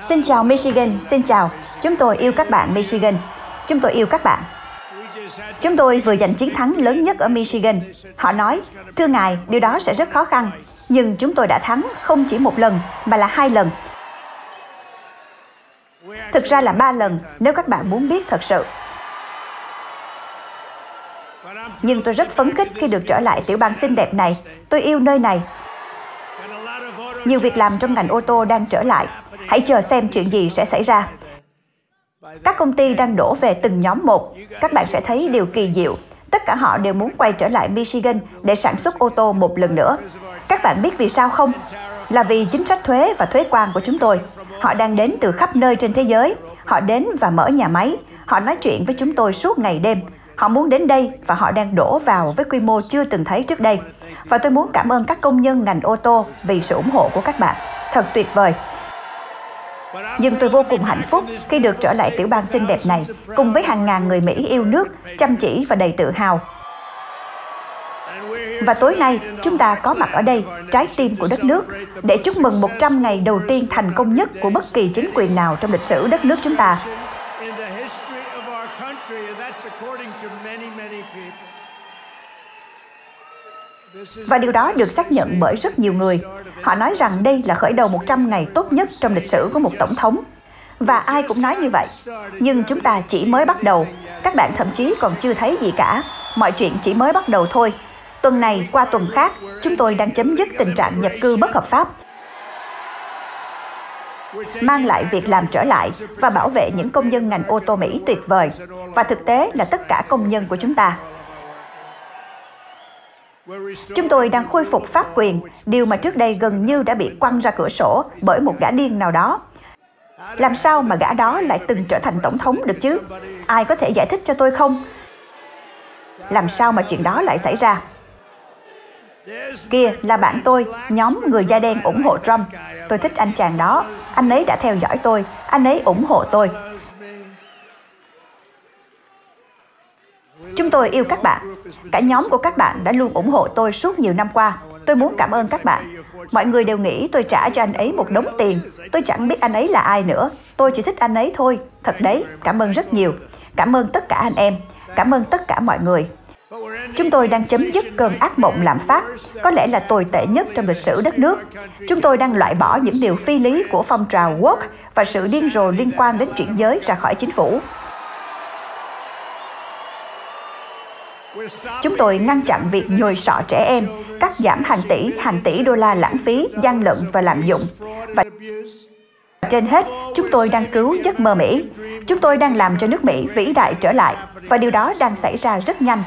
Xin chào Michigan, xin chào. Chúng tôi yêu các bạn Michigan. Chúng tôi yêu các bạn. Chúng tôi vừa giành chiến thắng lớn nhất ở Michigan. Họ nói, thưa ngài, điều đó sẽ rất khó khăn. Nhưng chúng tôi đã thắng không chỉ một lần, mà là 2 lần. Thực ra là 3 lần, nếu các bạn muốn biết thật sự. Nhưng tôi rất phấn khích khi được trở lại tiểu bang xinh đẹp này. Tôi yêu nơi này. Nhiều việc làm trong ngành ô tô đang trở lại. Hãy chờ xem chuyện gì sẽ xảy ra. Các công ty đang đổ về từng nhóm một. Các bạn sẽ thấy điều kỳ diệu. Tất cả họ đều muốn quay trở lại Michigan để sản xuất ô tô một lần nữa. Các bạn biết vì sao không? Là vì chính sách thuế và thuế quan của chúng tôi. Họ đang đến từ khắp nơi trên thế giới. Họ đến và mở nhà máy. Họ nói chuyện với chúng tôi suốt ngày đêm. Họ muốn đến đây và họ đang đổ vào với quy mô chưa từng thấy trước đây. Và tôi muốn cảm ơn các công nhân ngành ô tô vì sự ủng hộ của các bạn. Thật tuyệt vời. Nhưng tôi vô cùng hạnh phúc khi được trở lại tiểu bang xinh đẹp này cùng với hàng ngàn người Mỹ yêu nước, chăm chỉ và đầy tự hào. Và tối nay, chúng ta có mặt ở đây, trái tim của đất nước, để chúc mừng 100 ngày đầu tiên thành công nhất của bất kỳ chính quyền nào trong lịch sử đất nước chúng ta. Và điều đó được xác nhận bởi rất nhiều người. Họ nói rằng đây là khởi đầu 100 ngày tốt nhất trong lịch sử của một tổng thống. Và ai cũng nói như vậy. Nhưng chúng ta chỉ mới bắt đầu. Các bạn thậm chí còn chưa thấy gì cả. Mọi chuyện chỉ mới bắt đầu thôi. Tuần này qua tuần khác, chúng tôi đang chấm dứt tình trạng nhập cư bất hợp pháp, mang lại việc làm trở lại và bảo vệ những công nhân ngành ô tô Mỹ tuyệt vời. Và thực tế là tất cả công nhân của chúng ta. Chúng tôi đang khôi phục pháp quyền, điều mà trước đây gần như đã bị quăng ra cửa sổ bởi một gã điên nào đó. Làm sao mà gã đó lại từng trở thành tổng thống được chứ? Ai có thể giải thích cho tôi không? Làm sao mà chuyện đó lại xảy ra? Kìa là bạn tôi, nhóm người da đen ủng hộ Trump. Tôi thích anh chàng đó. Anh ấy đã theo dõi tôi. Anh ấy ủng hộ tôi. Chúng tôi yêu các bạn. Cả nhóm của các bạn đã luôn ủng hộ tôi suốt nhiều năm qua. Tôi muốn cảm ơn các bạn. Mọi người đều nghĩ tôi trả cho anh ấy một đống tiền. Tôi chẳng biết anh ấy là ai nữa. Tôi chỉ thích anh ấy thôi. Thật đấy, cảm ơn rất nhiều. Cảm ơn tất cả anh em. Cảm ơn tất cả mọi người. Chúng tôi đang chấm dứt cơn ác mộng lạm phát, có lẽ là tồi tệ nhất trong lịch sử đất nước. Chúng tôi đang loại bỏ những điều phi lý của phong trào woke và sự điên rồ liên quan đến chuyển giới ra khỏi chính phủ. Chúng tôi ngăn chặn việc nhồi sọ trẻ em, cắt giảm hàng tỷ đô la lãng phí, gian lận và lạm dụng. Và trên hết, chúng tôi đang cứu giấc mơ Mỹ. Chúng tôi đang làm cho nước Mỹ vĩ đại trở lại, và điều đó đang xảy ra rất nhanh.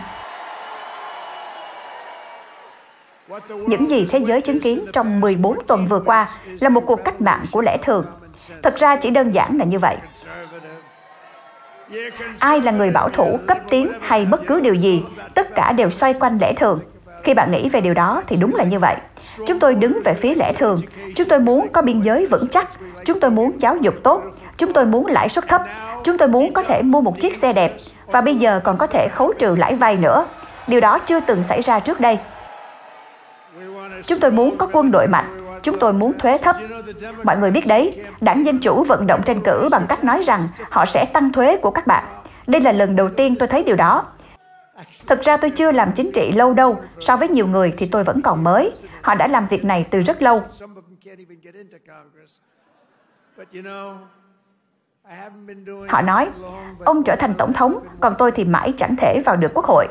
Những gì thế giới chứng kiến trong 14 tuần vừa qua là một cuộc cách mạng của lẽ thường. Thật ra chỉ đơn giản là như vậy. Ai là người bảo thủ, cấp tiến hay bất cứ điều gì, tất cả đều xoay quanh lẽ thường. Khi bạn nghĩ về điều đó thì đúng là như vậy. Chúng tôi đứng về phía lẽ thường. Chúng tôi muốn có biên giới vững chắc. Chúng tôi muốn giáo dục tốt. Chúng tôi muốn lãi suất thấp. Chúng tôi muốn có thể mua một chiếc xe đẹp. Và bây giờ còn có thể khấu trừ lãi vay nữa. Điều đó chưa từng xảy ra trước đây. Chúng tôi muốn có quân đội mạnh. Chúng tôi muốn thuế thấp. Mọi người biết đấy, đảng Dân Chủ vận động tranh cử bằng cách nói rằng họ sẽ tăng thuế của các bạn. Đây là lần đầu tiên tôi thấy điều đó. Thực ra tôi chưa làm chính trị lâu đâu. So với nhiều người thì tôi vẫn còn mới. Họ đã làm việc này từ rất lâu. Họ nói, ông trở thành tổng thống, còn tôi thì mãi chẳng thể vào được quốc hội.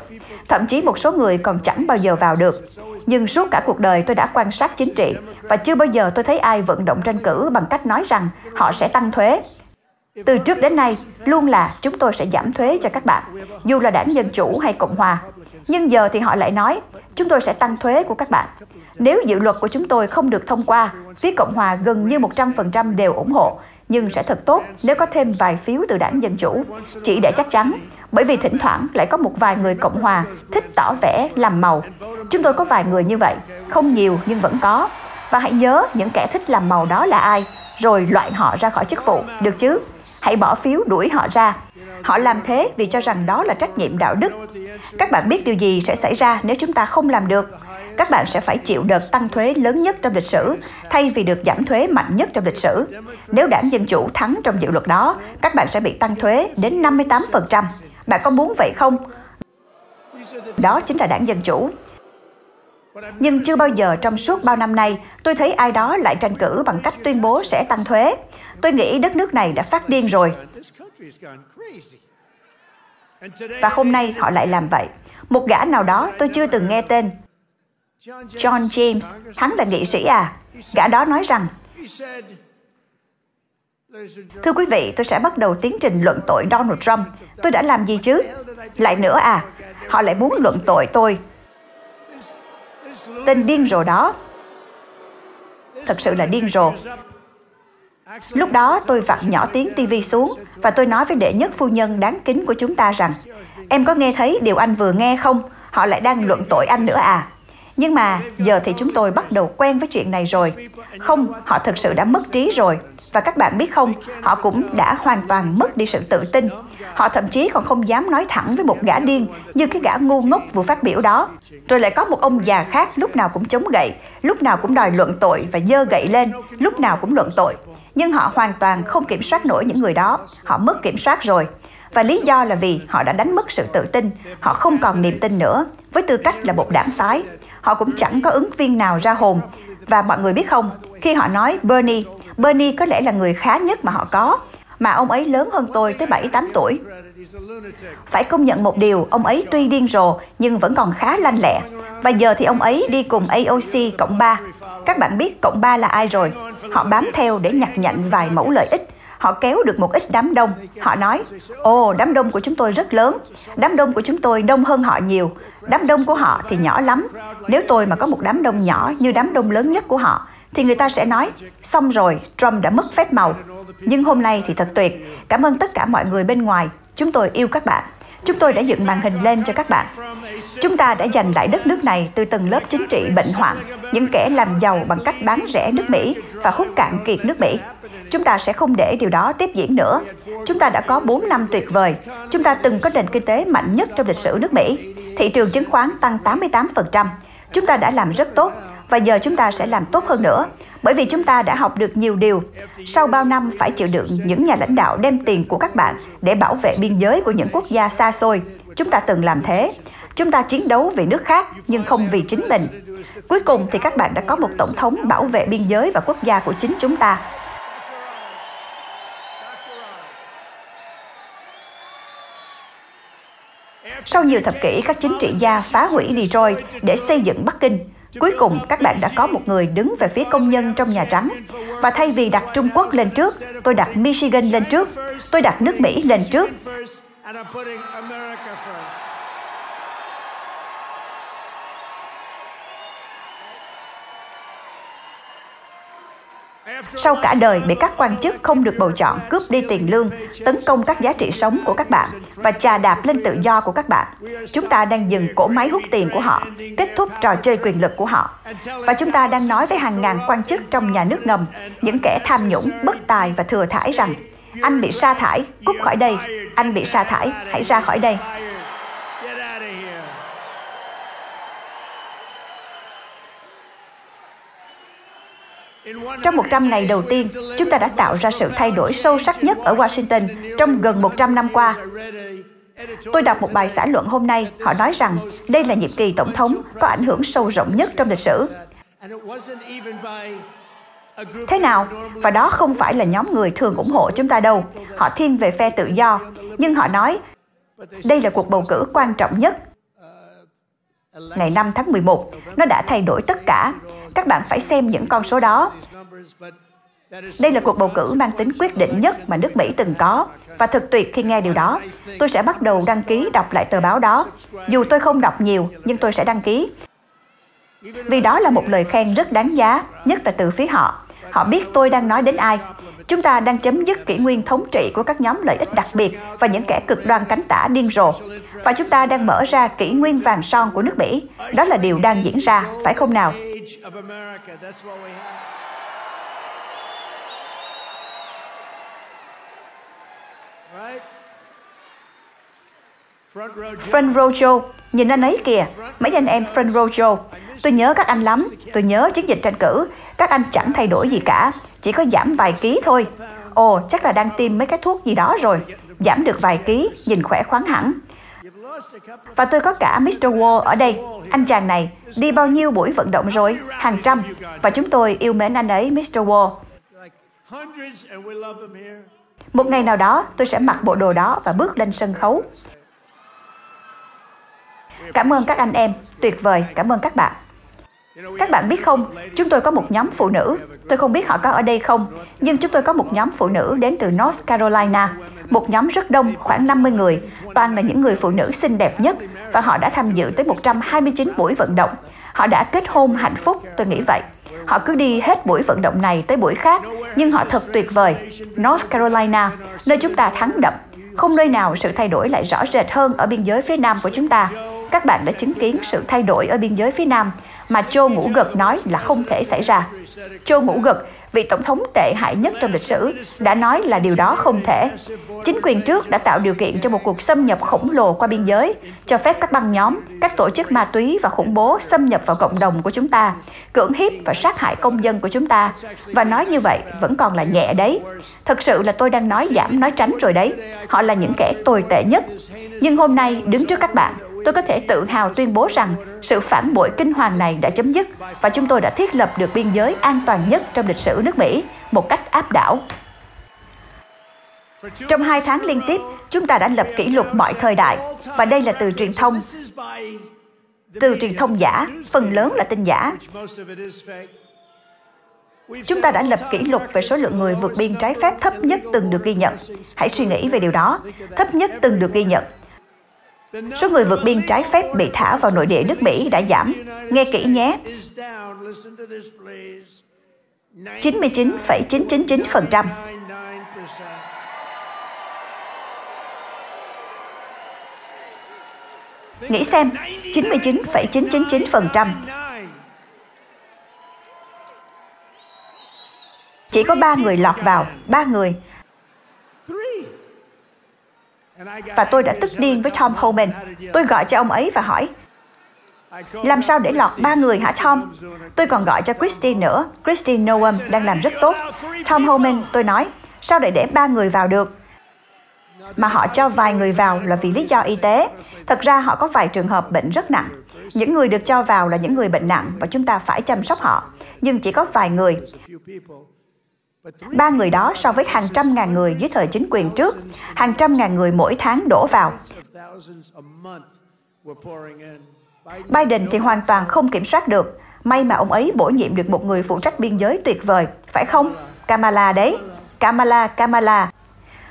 Thậm chí một số người còn chẳng bao giờ vào được. Nhưng suốt cả cuộc đời tôi đã quan sát chính trị, và chưa bao giờ tôi thấy ai vận động tranh cử bằng cách nói rằng họ sẽ tăng thuế. Từ trước đến nay, luôn là chúng tôi sẽ giảm thuế cho các bạn, dù là đảng Dân Chủ hay Cộng Hòa. Nhưng giờ thì họ lại nói, chúng tôi sẽ tăng thuế của các bạn. Nếu dự luật của chúng tôi không được thông qua, phía Cộng Hòa gần như 100% đều ủng hộ, nhưng sẽ thật tốt nếu có thêm vài phiếu từ đảng Dân Chủ, chỉ để chắc chắn, bởi vì thỉnh thoảng lại có một vài người Cộng Hòa thích tỏ vẻ làm màu. Chúng tôi có vài người như vậy, không nhiều nhưng vẫn có. Và hãy nhớ những kẻ thích làm màu đó là ai, rồi loại họ ra khỏi chức vụ, được chứ? Hãy bỏ phiếu đuổi họ ra. Họ làm thế vì cho rằng đó là trách nhiệm đạo đức. Các bạn biết điều gì sẽ xảy ra nếu chúng ta không làm được? các bạn sẽ phải chịu đợt tăng thuế lớn nhất trong lịch sử, thay vì được giảm thuế mạnh nhất trong lịch sử. Nếu đảng Dân Chủ thắng trong dự luật đó, các bạn sẽ bị tăng thuế đến 58%. Bạn có muốn vậy không? Đó chính là đảng Dân Chủ. Nhưng chưa bao giờ trong suốt bao năm nay, tôi thấy ai đó lại tranh cử bằng cách tuyên bố sẽ tăng thuế. Tôi nghĩ đất nước này đã phát điên rồi. Và hôm nay họ lại làm vậy. Một gã nào đó tôi chưa từng nghe tên, John James, hắn là nghị sĩ à? Gã đó nói rằng, thưa quý vị, tôi sẽ bắt đầu tiến trình luận tội Donald Trump. Tôi đã làm gì chứ? Lại nữa à? Họ lại muốn luận tội tôi. Tên điên rồ đó. Thật sự là điên rồ. Lúc đó tôi vặn nhỏ tiếng TV xuống và tôi nói với đệ nhất phu nhân đáng kính của chúng ta rằng, em có nghe thấy điều anh vừa nghe không? Họ lại đang luận tội anh nữa à? Nhưng mà giờ thì chúng tôi bắt đầu quen với chuyện này rồi. Không, họ thực sự đã mất trí rồi. Và các bạn biết không, họ cũng đã hoàn toàn mất đi sự tự tin. Họ thậm chí còn không dám nói thẳng với một gã điên như cái gã ngu ngốc vừa phát biểu đó. Rồi lại có một ông già khác lúc nào cũng chống gậy, lúc nào cũng đòi luận tội và giơ gậy lên, lúc nào cũng luận tội. Nhưng họ hoàn toàn không kiểm soát nổi những người đó. Họ mất kiểm soát rồi. Và lý do là vì họ đã đánh mất sự tự tin. Họ không còn niềm tin nữa với tư cách là một đảng phái. Họ cũng chẳng có ứng viên nào ra hồn. Và mọi người biết không, khi họ nói Bernie có lẽ là người khá nhất mà họ có, mà ông ấy lớn hơn tôi tới 7-8 tuổi. Phải công nhận một điều, ông ấy tuy điên rồ nhưng vẫn còn khá lanh lẹ. Và giờ thì ông ấy đi cùng AOC Cộng 3. Các bạn biết Cộng 3 là ai rồi? Họ bám theo để nhặt nhạnh vài mẫu lợi ích. Họ kéo được một ít đám đông. Họ nói, đám đông của chúng tôi rất lớn. Đám đông của chúng tôi đông hơn họ nhiều. Đám đông của họ thì nhỏ lắm. Nếu tôi mà có một đám đông nhỏ như đám đông lớn nhất của họ, thì người ta sẽ nói, xong rồi, Trump đã mất phép màu. Nhưng hôm nay thì thật tuyệt. Cảm ơn tất cả mọi người bên ngoài. Chúng tôi yêu các bạn. Chúng tôi đã dựng màn hình lên cho các bạn. Chúng ta đã giành lại đất nước này từ tầng lớp chính trị bệnh hoạn, những kẻ làm giàu bằng cách bán rẻ nước Mỹ và hút cạn kiệt nước Mỹ. Chúng ta sẽ không để điều đó tiếp diễn nữa. Chúng ta đã có 4 năm tuyệt vời. Chúng ta từng có nền kinh tế mạnh nhất trong lịch sử nước Mỹ. Thị trường chứng khoán tăng 88%. Chúng ta đã làm rất tốt. Và giờ chúng ta sẽ làm tốt hơn nữa, bởi vì chúng ta đã học được nhiều điều. Sau bao năm phải chịu đựng những nhà lãnh đạo đem tiền của các bạn để bảo vệ biên giới của những quốc gia xa xôi, chúng ta từng làm thế. Chúng ta chiến đấu vì nước khác, nhưng không vì chính mình. Cuối cùng thì các bạn đã có một tổng thống bảo vệ biên giới và quốc gia của chính chúng ta. Sau nhiều thập kỷ, các chính trị gia phá hủy Detroit để xây dựng Bắc Kinh. Cuối cùng, các bạn đã có một người đứng về phía công nhân trong Nhà Trắng. Và thay vì đặt Trung Quốc lên trước, tôi đặt Michigan lên trước. Tôi đặt nước Mỹ lên trước. Sau cả đời bị các quan chức không được bầu chọn cướp đi tiền lương, tấn công các giá trị sống của các bạn và chà đạp lên tự do của các bạn, chúng ta đang dừng cỗ máy hút tiền của họ, kết thúc trò chơi quyền lực của họ. Và chúng ta đang nói với hàng ngàn quan chức trong nhà nước ngầm, những kẻ tham nhũng, bất tài và thừa thãi rằng, anh bị sa thải, cút khỏi đây, anh bị sa thải, hãy ra khỏi đây. Trong 100 ngày đầu tiên, chúng ta đã tạo ra sự thay đổi sâu sắc nhất ở Washington trong gần 100 năm qua. Tôi đọc một bài xã luận hôm nay, họ nói rằng đây là nhiệm kỳ tổng thống có ảnh hưởng sâu rộng nhất trong lịch sử. Thế nào? Và đó không phải là nhóm người thường ủng hộ chúng ta đâu. Họ thiên về phe tự do. Nhưng họ nói, đây là cuộc bầu cử quan trọng nhất. Ngày 5 tháng 11, nó đã thay đổi tất cả. Các bạn phải xem những con số đó. Đây là cuộc bầu cử mang tính quyết định nhất mà nước Mỹ từng có. Và thật tuyệt khi nghe điều đó. Tôi sẽ bắt đầu đăng ký đọc lại tờ báo đó. Dù tôi không đọc nhiều, nhưng tôi sẽ đăng ký. Vì đó là một lời khen rất đáng giá, nhất là từ phía họ. Họ biết tôi đang nói đến ai. Chúng ta đang chấm dứt kỷ nguyên thống trị của các nhóm lợi ích đặc biệt và những kẻ cực đoan cánh tả điên rồ. Và chúng ta đang mở ra kỷ nguyên vàng son của nước Mỹ. Đó là điều đang diễn ra, phải không nào? Front row Joe, nhìn anh ấy kìa, mấy anh em Front row Joe. Tôi nhớ các anh lắm, tôi nhớ chiến dịch tranh cử. Các anh chẳng thay đổi gì cả, chỉ có giảm vài ký thôi. Ồ, chắc là đang tiêm mấy cái thuốc gì đó rồi. Giảm được vài ký, nhìn khỏe khoắn hẳn. Và tôi có cả Mr. Wall ở đây. Anh chàng này đi bao nhiêu buổi vận động rồi? Hàng trăm. Và chúng tôi yêu mến anh ấy, Mr. Wall. Một ngày nào đó, tôi sẽ mặc bộ đồ đó và bước lên sân khấu. Cảm ơn các anh em, tuyệt vời, cảm ơn các bạn. Các bạn biết không, chúng tôi có một nhóm phụ nữ. Tôi không biết họ có ở đây không, nhưng chúng tôi có một nhóm phụ nữ đến từ North Carolina. Một nhóm rất đông, khoảng 50 người, toàn là những người phụ nữ xinh đẹp nhất, và họ đã tham dự tới 129 buổi vận động. Họ đã kết hôn hạnh phúc, tôi nghĩ vậy. Họ cứ đi hết buổi vận động này tới buổi khác, nhưng họ thật tuyệt vời. North Carolina, nơi chúng ta thắng đậm. Không nơi nào sự thay đổi lại rõ rệt hơn ở biên giới phía nam của chúng ta. Các bạn đã chứng kiến sự thay đổi ở biên giới phía nam mà Joe Ngũ Gật nói là không thể xảy ra. Joe Ngũ Gật, vị tổng thống tệ hại nhất trong lịch sử, đã nói là điều đó không thể. Chính quyền trước đã tạo điều kiện cho một cuộc xâm nhập khổng lồ qua biên giới, cho phép các băng nhóm, các tổ chức ma túy và khủng bố xâm nhập vào cộng đồng của chúng ta, cưỡng hiếp và sát hại công dân của chúng ta. Và nói như vậy vẫn còn là nhẹ đấy. Thực sự là tôi đang nói giảm nói tránh rồi đấy. Họ là những kẻ tồi tệ nhất. Nhưng hôm nay, đứng trước các bạn, tôi có thể tự hào tuyên bố rằng sự phản bội kinh hoàng này đã chấm dứt và chúng tôi đã thiết lập được biên giới an toàn nhất trong lịch sử nước Mỹ, một cách áp đảo. Trong 2 tháng liên tiếp, chúng ta đã lập kỷ lục mọi thời đại, và đây là từ truyền thông. Từ truyền thông giả, phần lớn là tin giả. Chúng ta đã lập kỷ lục về số lượng người vượt biên trái phép thấp nhất từng được ghi nhận. Hãy suy nghĩ về điều đó, thấp nhất từng được ghi nhận. Số người vượt biên trái phép bị thả vào nội địa nước Mỹ đã giảm. Nghe kỹ nhé. 99,999%. Nghĩ xem, 99,999%. Chỉ có 3 người lọt vào, 3 người. Và tôi đã tức điên với Tom Homan. Tôi gọi cho ông ấy và hỏi, làm sao để lọt 3 người hả Tom? Tôi còn gọi cho Christine nữa. Christine Noam đang làm rất tốt. Tom Homan, tôi nói, sao để 3 người vào được? Mà họ cho vài người vào là vì lý do y tế. Thật ra họ có vài trường hợp bệnh rất nặng. Những người được cho vào là những người bệnh nặng và chúng ta phải chăm sóc họ. Nhưng chỉ có vài người. 3 người đó so với hàng trăm ngàn người dưới thời chính quyền trước, hàng trăm ngàn người mỗi tháng đổ vào. Biden thì hoàn toàn không kiểm soát được. May mà ông ấy bổ nhiệm được một người phụ trách biên giới tuyệt vời, phải không? Kamala đấy. Kamala.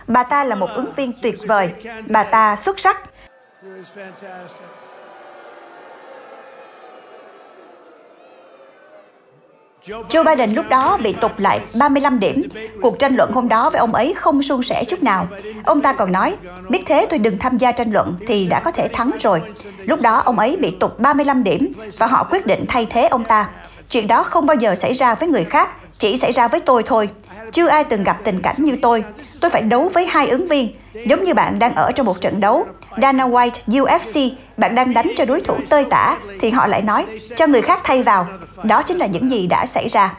Bà ta là một ứng viên tuyệt vời. Bà ta xuất sắc. Joe Biden lúc đó bị tụt lại 35 điểm. Cuộc tranh luận hôm đó với ông ấy không suôn sẻ chút nào. Ông ta còn nói, biết thế tôi đừng tham gia tranh luận thì đã có thể thắng rồi. Lúc đó ông ấy bị tụt 35 điểm và họ quyết định thay thế ông ta. Chuyện đó không bao giờ xảy ra với người khác, chỉ xảy ra với tôi thôi. Chưa ai từng gặp tình cảnh như tôi. Tôi phải đấu với 2 ứng viên, giống như bạn đang ở trong một trận đấu. Dana White, UFC, bạn đang đánh cho đối thủ tơi tả, thì họ lại nói, cho người khác thay vào. Đó chính là những gì đã xảy ra.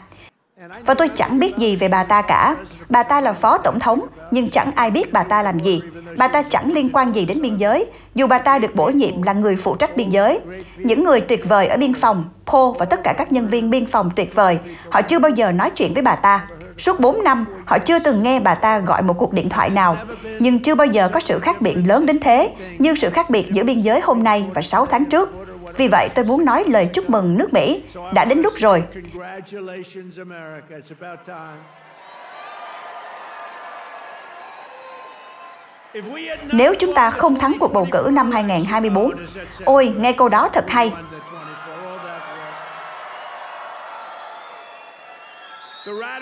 Và tôi chẳng biết gì về bà ta cả. Bà ta là phó tổng thống, nhưng chẳng ai biết bà ta làm gì. Bà ta chẳng liên quan gì đến biên giới, dù bà ta được bổ nhiệm là người phụ trách biên giới. Những người tuyệt vời ở biên phòng, Paul và tất cả các nhân viên biên phòng tuyệt vời, họ chưa bao giờ nói chuyện với bà ta. Suốt 4 năm, họ chưa từng nghe bà ta gọi một cuộc điện thoại nào. Nhưng chưa bao giờ có sự khác biệt lớn đến thế, như sự khác biệt giữa biên giới hôm nay và 6 tháng trước. Vì vậy, tôi muốn nói lời chúc mừng nước Mỹ. Đã đến lúc rồi. Nếu chúng ta không thắng cuộc bầu cử năm 2024, ôi, nghe câu đó thật hay.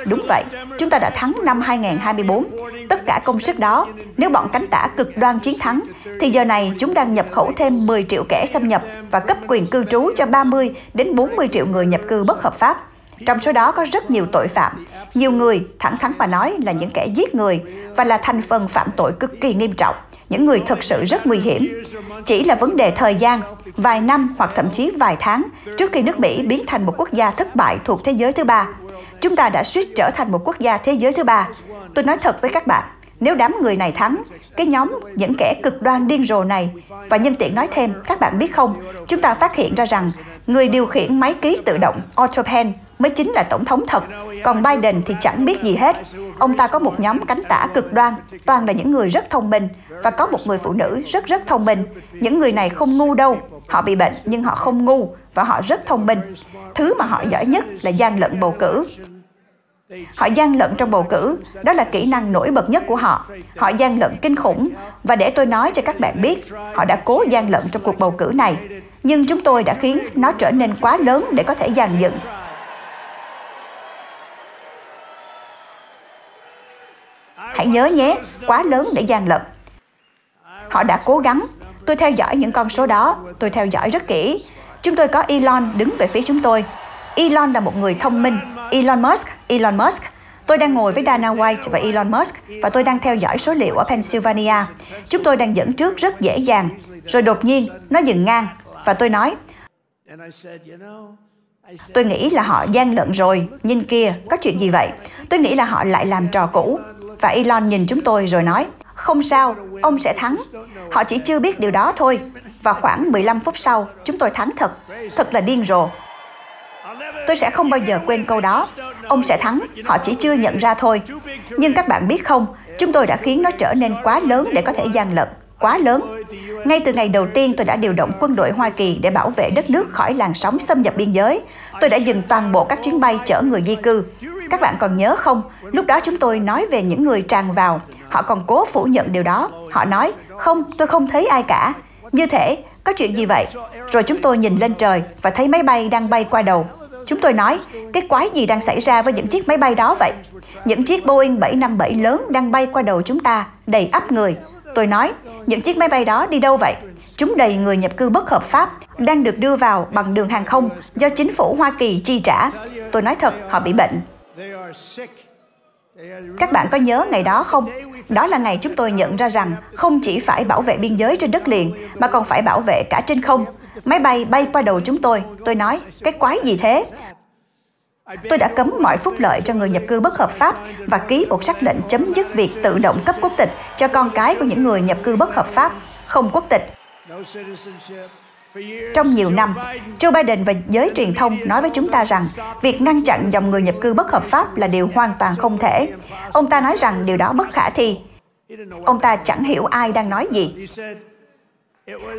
Đúng vậy, chúng ta đã thắng năm 2024. Tất cả công sức đó, nếu bọn cánh tả cực đoan chiến thắng, thì giờ này chúng đang nhập khẩu thêm 10 triệu kẻ xâm nhập và cấp quyền cư trú cho 30 đến 40 triệu người nhập cư bất hợp pháp. Trong số đó có rất nhiều tội phạm. Nhiều người, thẳng thắn mà nói, là những kẻ giết người và là thành phần phạm tội cực kỳ nghiêm trọng. những người thực sự rất nguy hiểm. Chỉ là vấn đề thời gian, vài năm hoặc thậm chí vài tháng trước khi nước Mỹ biến thành một quốc gia thất bại thuộc thế giới thứ ba. Chúng ta đã suýt trở thành một quốc gia thế giới thứ ba. Tôi nói thật với các bạn, nếu đám người này thắng, cái nhóm những kẻ cực đoan điên rồ này, và nhân tiện nói thêm, các bạn biết không, chúng ta phát hiện ra rằng người điều khiển máy ký tự động Otto Penn mới chính là tổng thống thật, còn Biden thì chẳng biết gì hết. Ông ta có một nhóm cánh tả cực đoan, toàn là những người rất thông minh, và có một người phụ nữ rất thông minh. Những người này không ngu đâu, họ bị bệnh nhưng họ không ngu, và họ rất thông minh. Thứ mà họ giỏi nhất là gian lận bầu cử. Họ gian lận trong bầu cử, đó là kỹ năng nổi bật nhất của họ. Họ gian lận kinh khủng, và để tôi nói cho các bạn biết, họ đã cố gian lận trong cuộc bầu cử này, nhưng chúng tôi đã khiến nó trở nên quá lớn để có thể dàn dựng. Hãy nhớ nhé, quá lớn để gian lận. Họ đã cố gắng. Tôi theo dõi những con số đó, tôi theo dõi rất kỹ. Chúng tôi có Elon đứng về phía chúng tôi. Elon là một người thông minh. Elon Musk. Tôi đang ngồi với Dana White và Elon Musk, và tôi đang theo dõi số liệu ở Pennsylvania. Chúng tôi đang dẫn trước rất dễ dàng. Rồi đột nhiên, nó dừng ngang. Và tôi nói, tôi nghĩ là họ gian lận rồi, nhìn kia, có chuyện gì vậy? Tôi nghĩ là họ lại làm trò cũ. Và Elon nhìn chúng tôi rồi nói, không sao, ông sẽ thắng. Họ chỉ chưa biết điều đó thôi. Và khoảng 15 phút sau, chúng tôi thắng thật là điên rồ. Tôi sẽ không bao giờ quên câu đó. Ông sẽ thắng, họ chỉ chưa nhận ra thôi. Nhưng các bạn biết không, chúng tôi đã khiến nó trở nên quá lớn để có thể gian lận. Quá lớn. Ngay từ ngày đầu tiên tôi đã điều động quân đội Hoa Kỳ để bảo vệ đất nước khỏi làn sóng xâm nhập biên giới. Tôi đã dừng toàn bộ các chuyến bay chở người di cư. Các bạn còn nhớ không, lúc đó chúng tôi nói về những người tràn vào. Họ còn cố phủ nhận điều đó. Họ nói, không, tôi không thấy ai cả. Như thể, có chuyện gì vậy? Rồi chúng tôi nhìn lên trời và thấy máy bay đang bay qua đầu. Chúng tôi nói, cái quái gì đang xảy ra với những chiếc máy bay đó vậy? Những chiếc Boeing 757 lớn đang bay qua đầu chúng ta, đầy ắp người. Tôi nói, những chiếc máy bay đó đi đâu vậy? Chúng đầy người nhập cư bất hợp pháp, đang được đưa vào bằng đường hàng không do chính phủ Hoa Kỳ chi trả. Tôi nói thật, họ bị bệnh. Các bạn có nhớ ngày đó không? Đó là ngày chúng tôi nhận ra rằng không chỉ phải bảo vệ biên giới trên đất liền, mà còn phải bảo vệ cả trên không. Máy bay bay qua đầu chúng tôi. Tôi nói, cái quái gì thế? Tôi đã cấm mọi phúc lợi cho người nhập cư bất hợp pháp và ký một sắc lệnh chấm dứt việc tự động cấp quốc tịch cho con cái của những người nhập cư bất hợp pháp, không quốc tịch. Trong nhiều năm, Joe Biden và giới truyền thông nói với chúng ta rằng việc ngăn chặn dòng người nhập cư bất hợp pháp là điều hoàn toàn không thể. Ông ta nói rằng điều đó bất khả thi. Ông ta chẳng hiểu ai đang nói gì.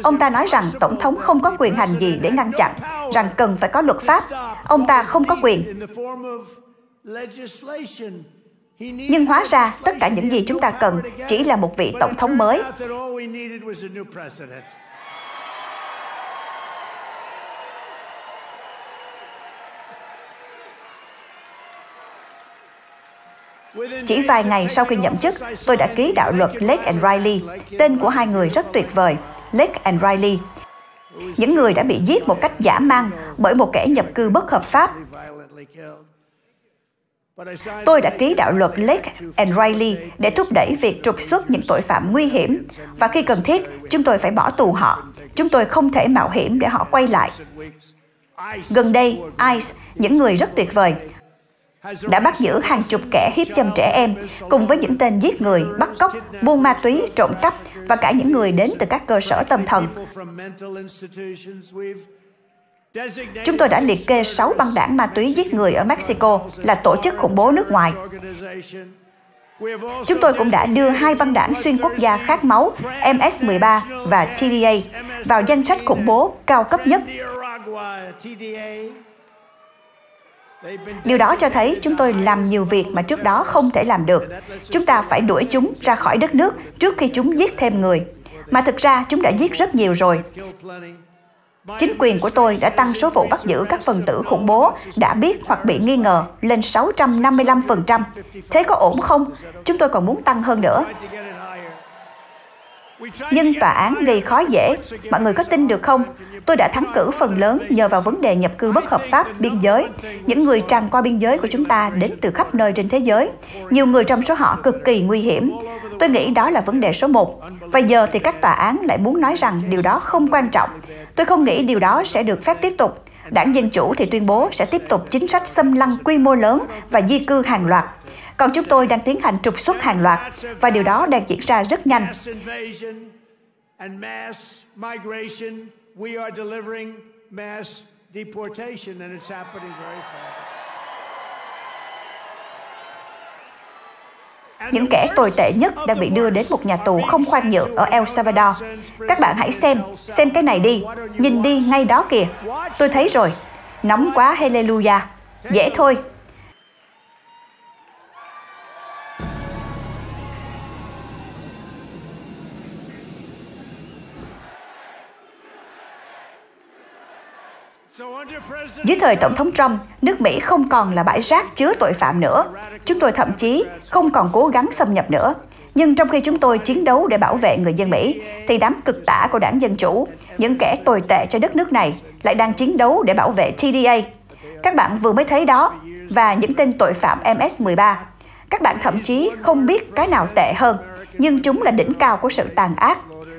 Ông ta nói rằng Tổng thống không có quyền hành gì để ngăn chặn, rằng cần phải có luật pháp. Ông ta không có quyền. Nhưng hóa ra, tất cả những gì chúng ta cần chỉ là một vị Tổng thống mới. Chỉ vài ngày sau khi nhậm chức, tôi đã ký đạo luật Lake and Riley, tên của hai người rất tuyệt vời, Lake and Riley. Những người đã bị giết một cách dã man bởi một kẻ nhập cư bất hợp pháp. Tôi đã ký đạo luật Lake and Riley để thúc đẩy việc trục xuất những tội phạm nguy hiểm, và khi cần thiết, chúng tôi phải bỏ tù họ. Chúng tôi không thể mạo hiểm để họ quay lại. Gần đây, ICE, những người rất tuyệt vời, đã bắt giữ hàng chục kẻ hiếp dâm trẻ em, cùng với những tên giết người, bắt cóc, buôn ma túy, trộm cắp, và cả những người đến từ các cơ sở tâm thần. Chúng tôi đã liệt kê 6 băng đảng ma túy giết người ở Mexico là tổ chức khủng bố nước ngoài. Chúng tôi cũng đã đưa 2 băng đảng xuyên quốc gia khát máu MS-13 và TDA vào danh sách khủng bố cao cấp nhất. Điều đó cho thấy chúng tôi làm nhiều việc mà trước đó không thể làm được. Chúng ta phải đuổi chúng ra khỏi đất nước trước khi chúng giết thêm người. Mà thực ra chúng đã giết rất nhiều rồi. Chính quyền của tôi đã tăng số vụ bắt giữ các phần tử khủng bố đã biết hoặc bị nghi ngờ lên 655%. Thế có ổn không? Chúng tôi còn muốn tăng hơn nữa. Nhưng tòa án gây khó dễ. Mọi người có tin được không? Tôi đã thắng cử phần lớn nhờ vào vấn đề nhập cư bất hợp pháp biên giới. Những người tràn qua biên giới của chúng ta đến từ khắp nơi trên thế giới. Nhiều người trong số họ cực kỳ nguy hiểm. Tôi nghĩ đó là vấn đề số 1. Và giờ thì các tòa án lại muốn nói rằng điều đó không quan trọng. Tôi không nghĩ điều đó sẽ được phép tiếp tục. Đảng Dân Chủ thì tuyên bố sẽ tiếp tục chính sách xâm lăng quy mô lớn và di cư hàng loạt. Còn chúng tôi đang tiến hành trục xuất hàng loạt, và điều đó đang diễn ra rất nhanh. Những kẻ tồi tệ nhất đang bị đưa đến một nhà tù không khoan nhượng ở El Salvador. Các bạn hãy xem cái này đi, nhìn đi ngay đó kìa. Tôi thấy rồi, nóng quá, hallelujah, dễ thôi. Dưới thời Tổng thống Trump, nước Mỹ không còn là bãi rác chứa tội phạm nữa. Chúng tôi thậm chí không còn cố gắng xâm nhập nữa. Nhưng trong khi chúng tôi chiến đấu để bảo vệ người dân Mỹ, thì đám cực tả của Đảng Dân Chủ, những kẻ tồi tệ cho đất nước này, lại đang chiến đấu để bảo vệ TDA. Các bạn vừa mới thấy đó, và những tên tội phạm MS-13. Các bạn thậm chí không biết cái nào tệ hơn, nhưng chúng là đỉnh cao của sự tàn ác.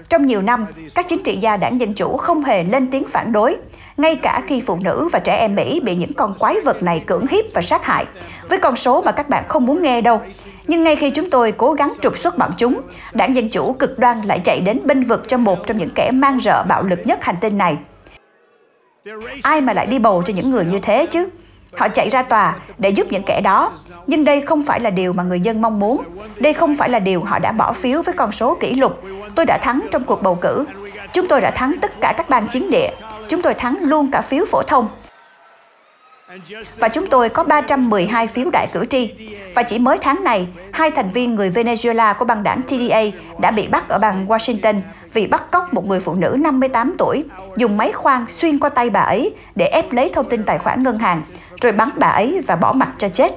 Trong nhiều năm, các chính trị gia Đảng Dân Chủ không hề lên tiếng phản đối, ngay cả khi phụ nữ và trẻ em Mỹ bị những con quái vật này cưỡng hiếp và sát hại, với con số mà các bạn không muốn nghe đâu. Nhưng ngay khi chúng tôi cố gắng trục xuất bọn chúng, Đảng Dân Chủ cực đoan lại chạy đến bênh vực cho một trong những kẻ man rợ bạo lực nhất hành tinh này. Ai mà lại đi bầu cho những người như thế chứ? Họ chạy ra tòa để giúp những kẻ đó, nhưng đây không phải là điều mà người dân mong muốn. Đây không phải là điều họ đã bỏ phiếu với con số kỷ lục. Tôi đã thắng trong cuộc bầu cử. Chúng tôi đã thắng tất cả các bang chiến địa. Chúng tôi thắng luôn cả phiếu phổ thông. Và chúng tôi có 312 phiếu đại cử tri. Và chỉ mới tháng này, 2 thành viên người Venezuela của băng đảng TDA đã bị bắt ở bang Washington vì bắt cóc một người phụ nữ 58 tuổi, dùng máy khoan xuyên qua tay bà ấy để ép lấy thông tin tài khoản ngân hàng, rồi bắn bà ấy và bỏ mặc cho chết.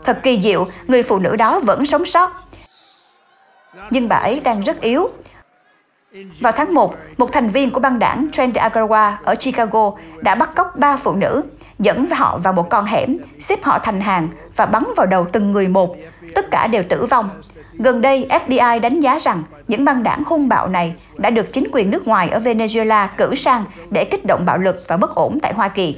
Thật kỳ diệu, người phụ nữ đó vẫn sống sót. Nhưng bà ấy đang rất yếu. Vào tháng 1, một thành viên của băng đảng Tren de Aragua ở Chicago đã bắt cóc 3 phụ nữ, dẫn họ vào một con hẻm, xếp họ thành hàng và bắn vào đầu từng người một. Tất cả đều tử vong. Gần đây, FBI đánh giá rằng những băng đảng hung bạo này đã được chính quyền nước ngoài ở Venezuela cử sang để kích động bạo lực và bất ổn tại Hoa Kỳ.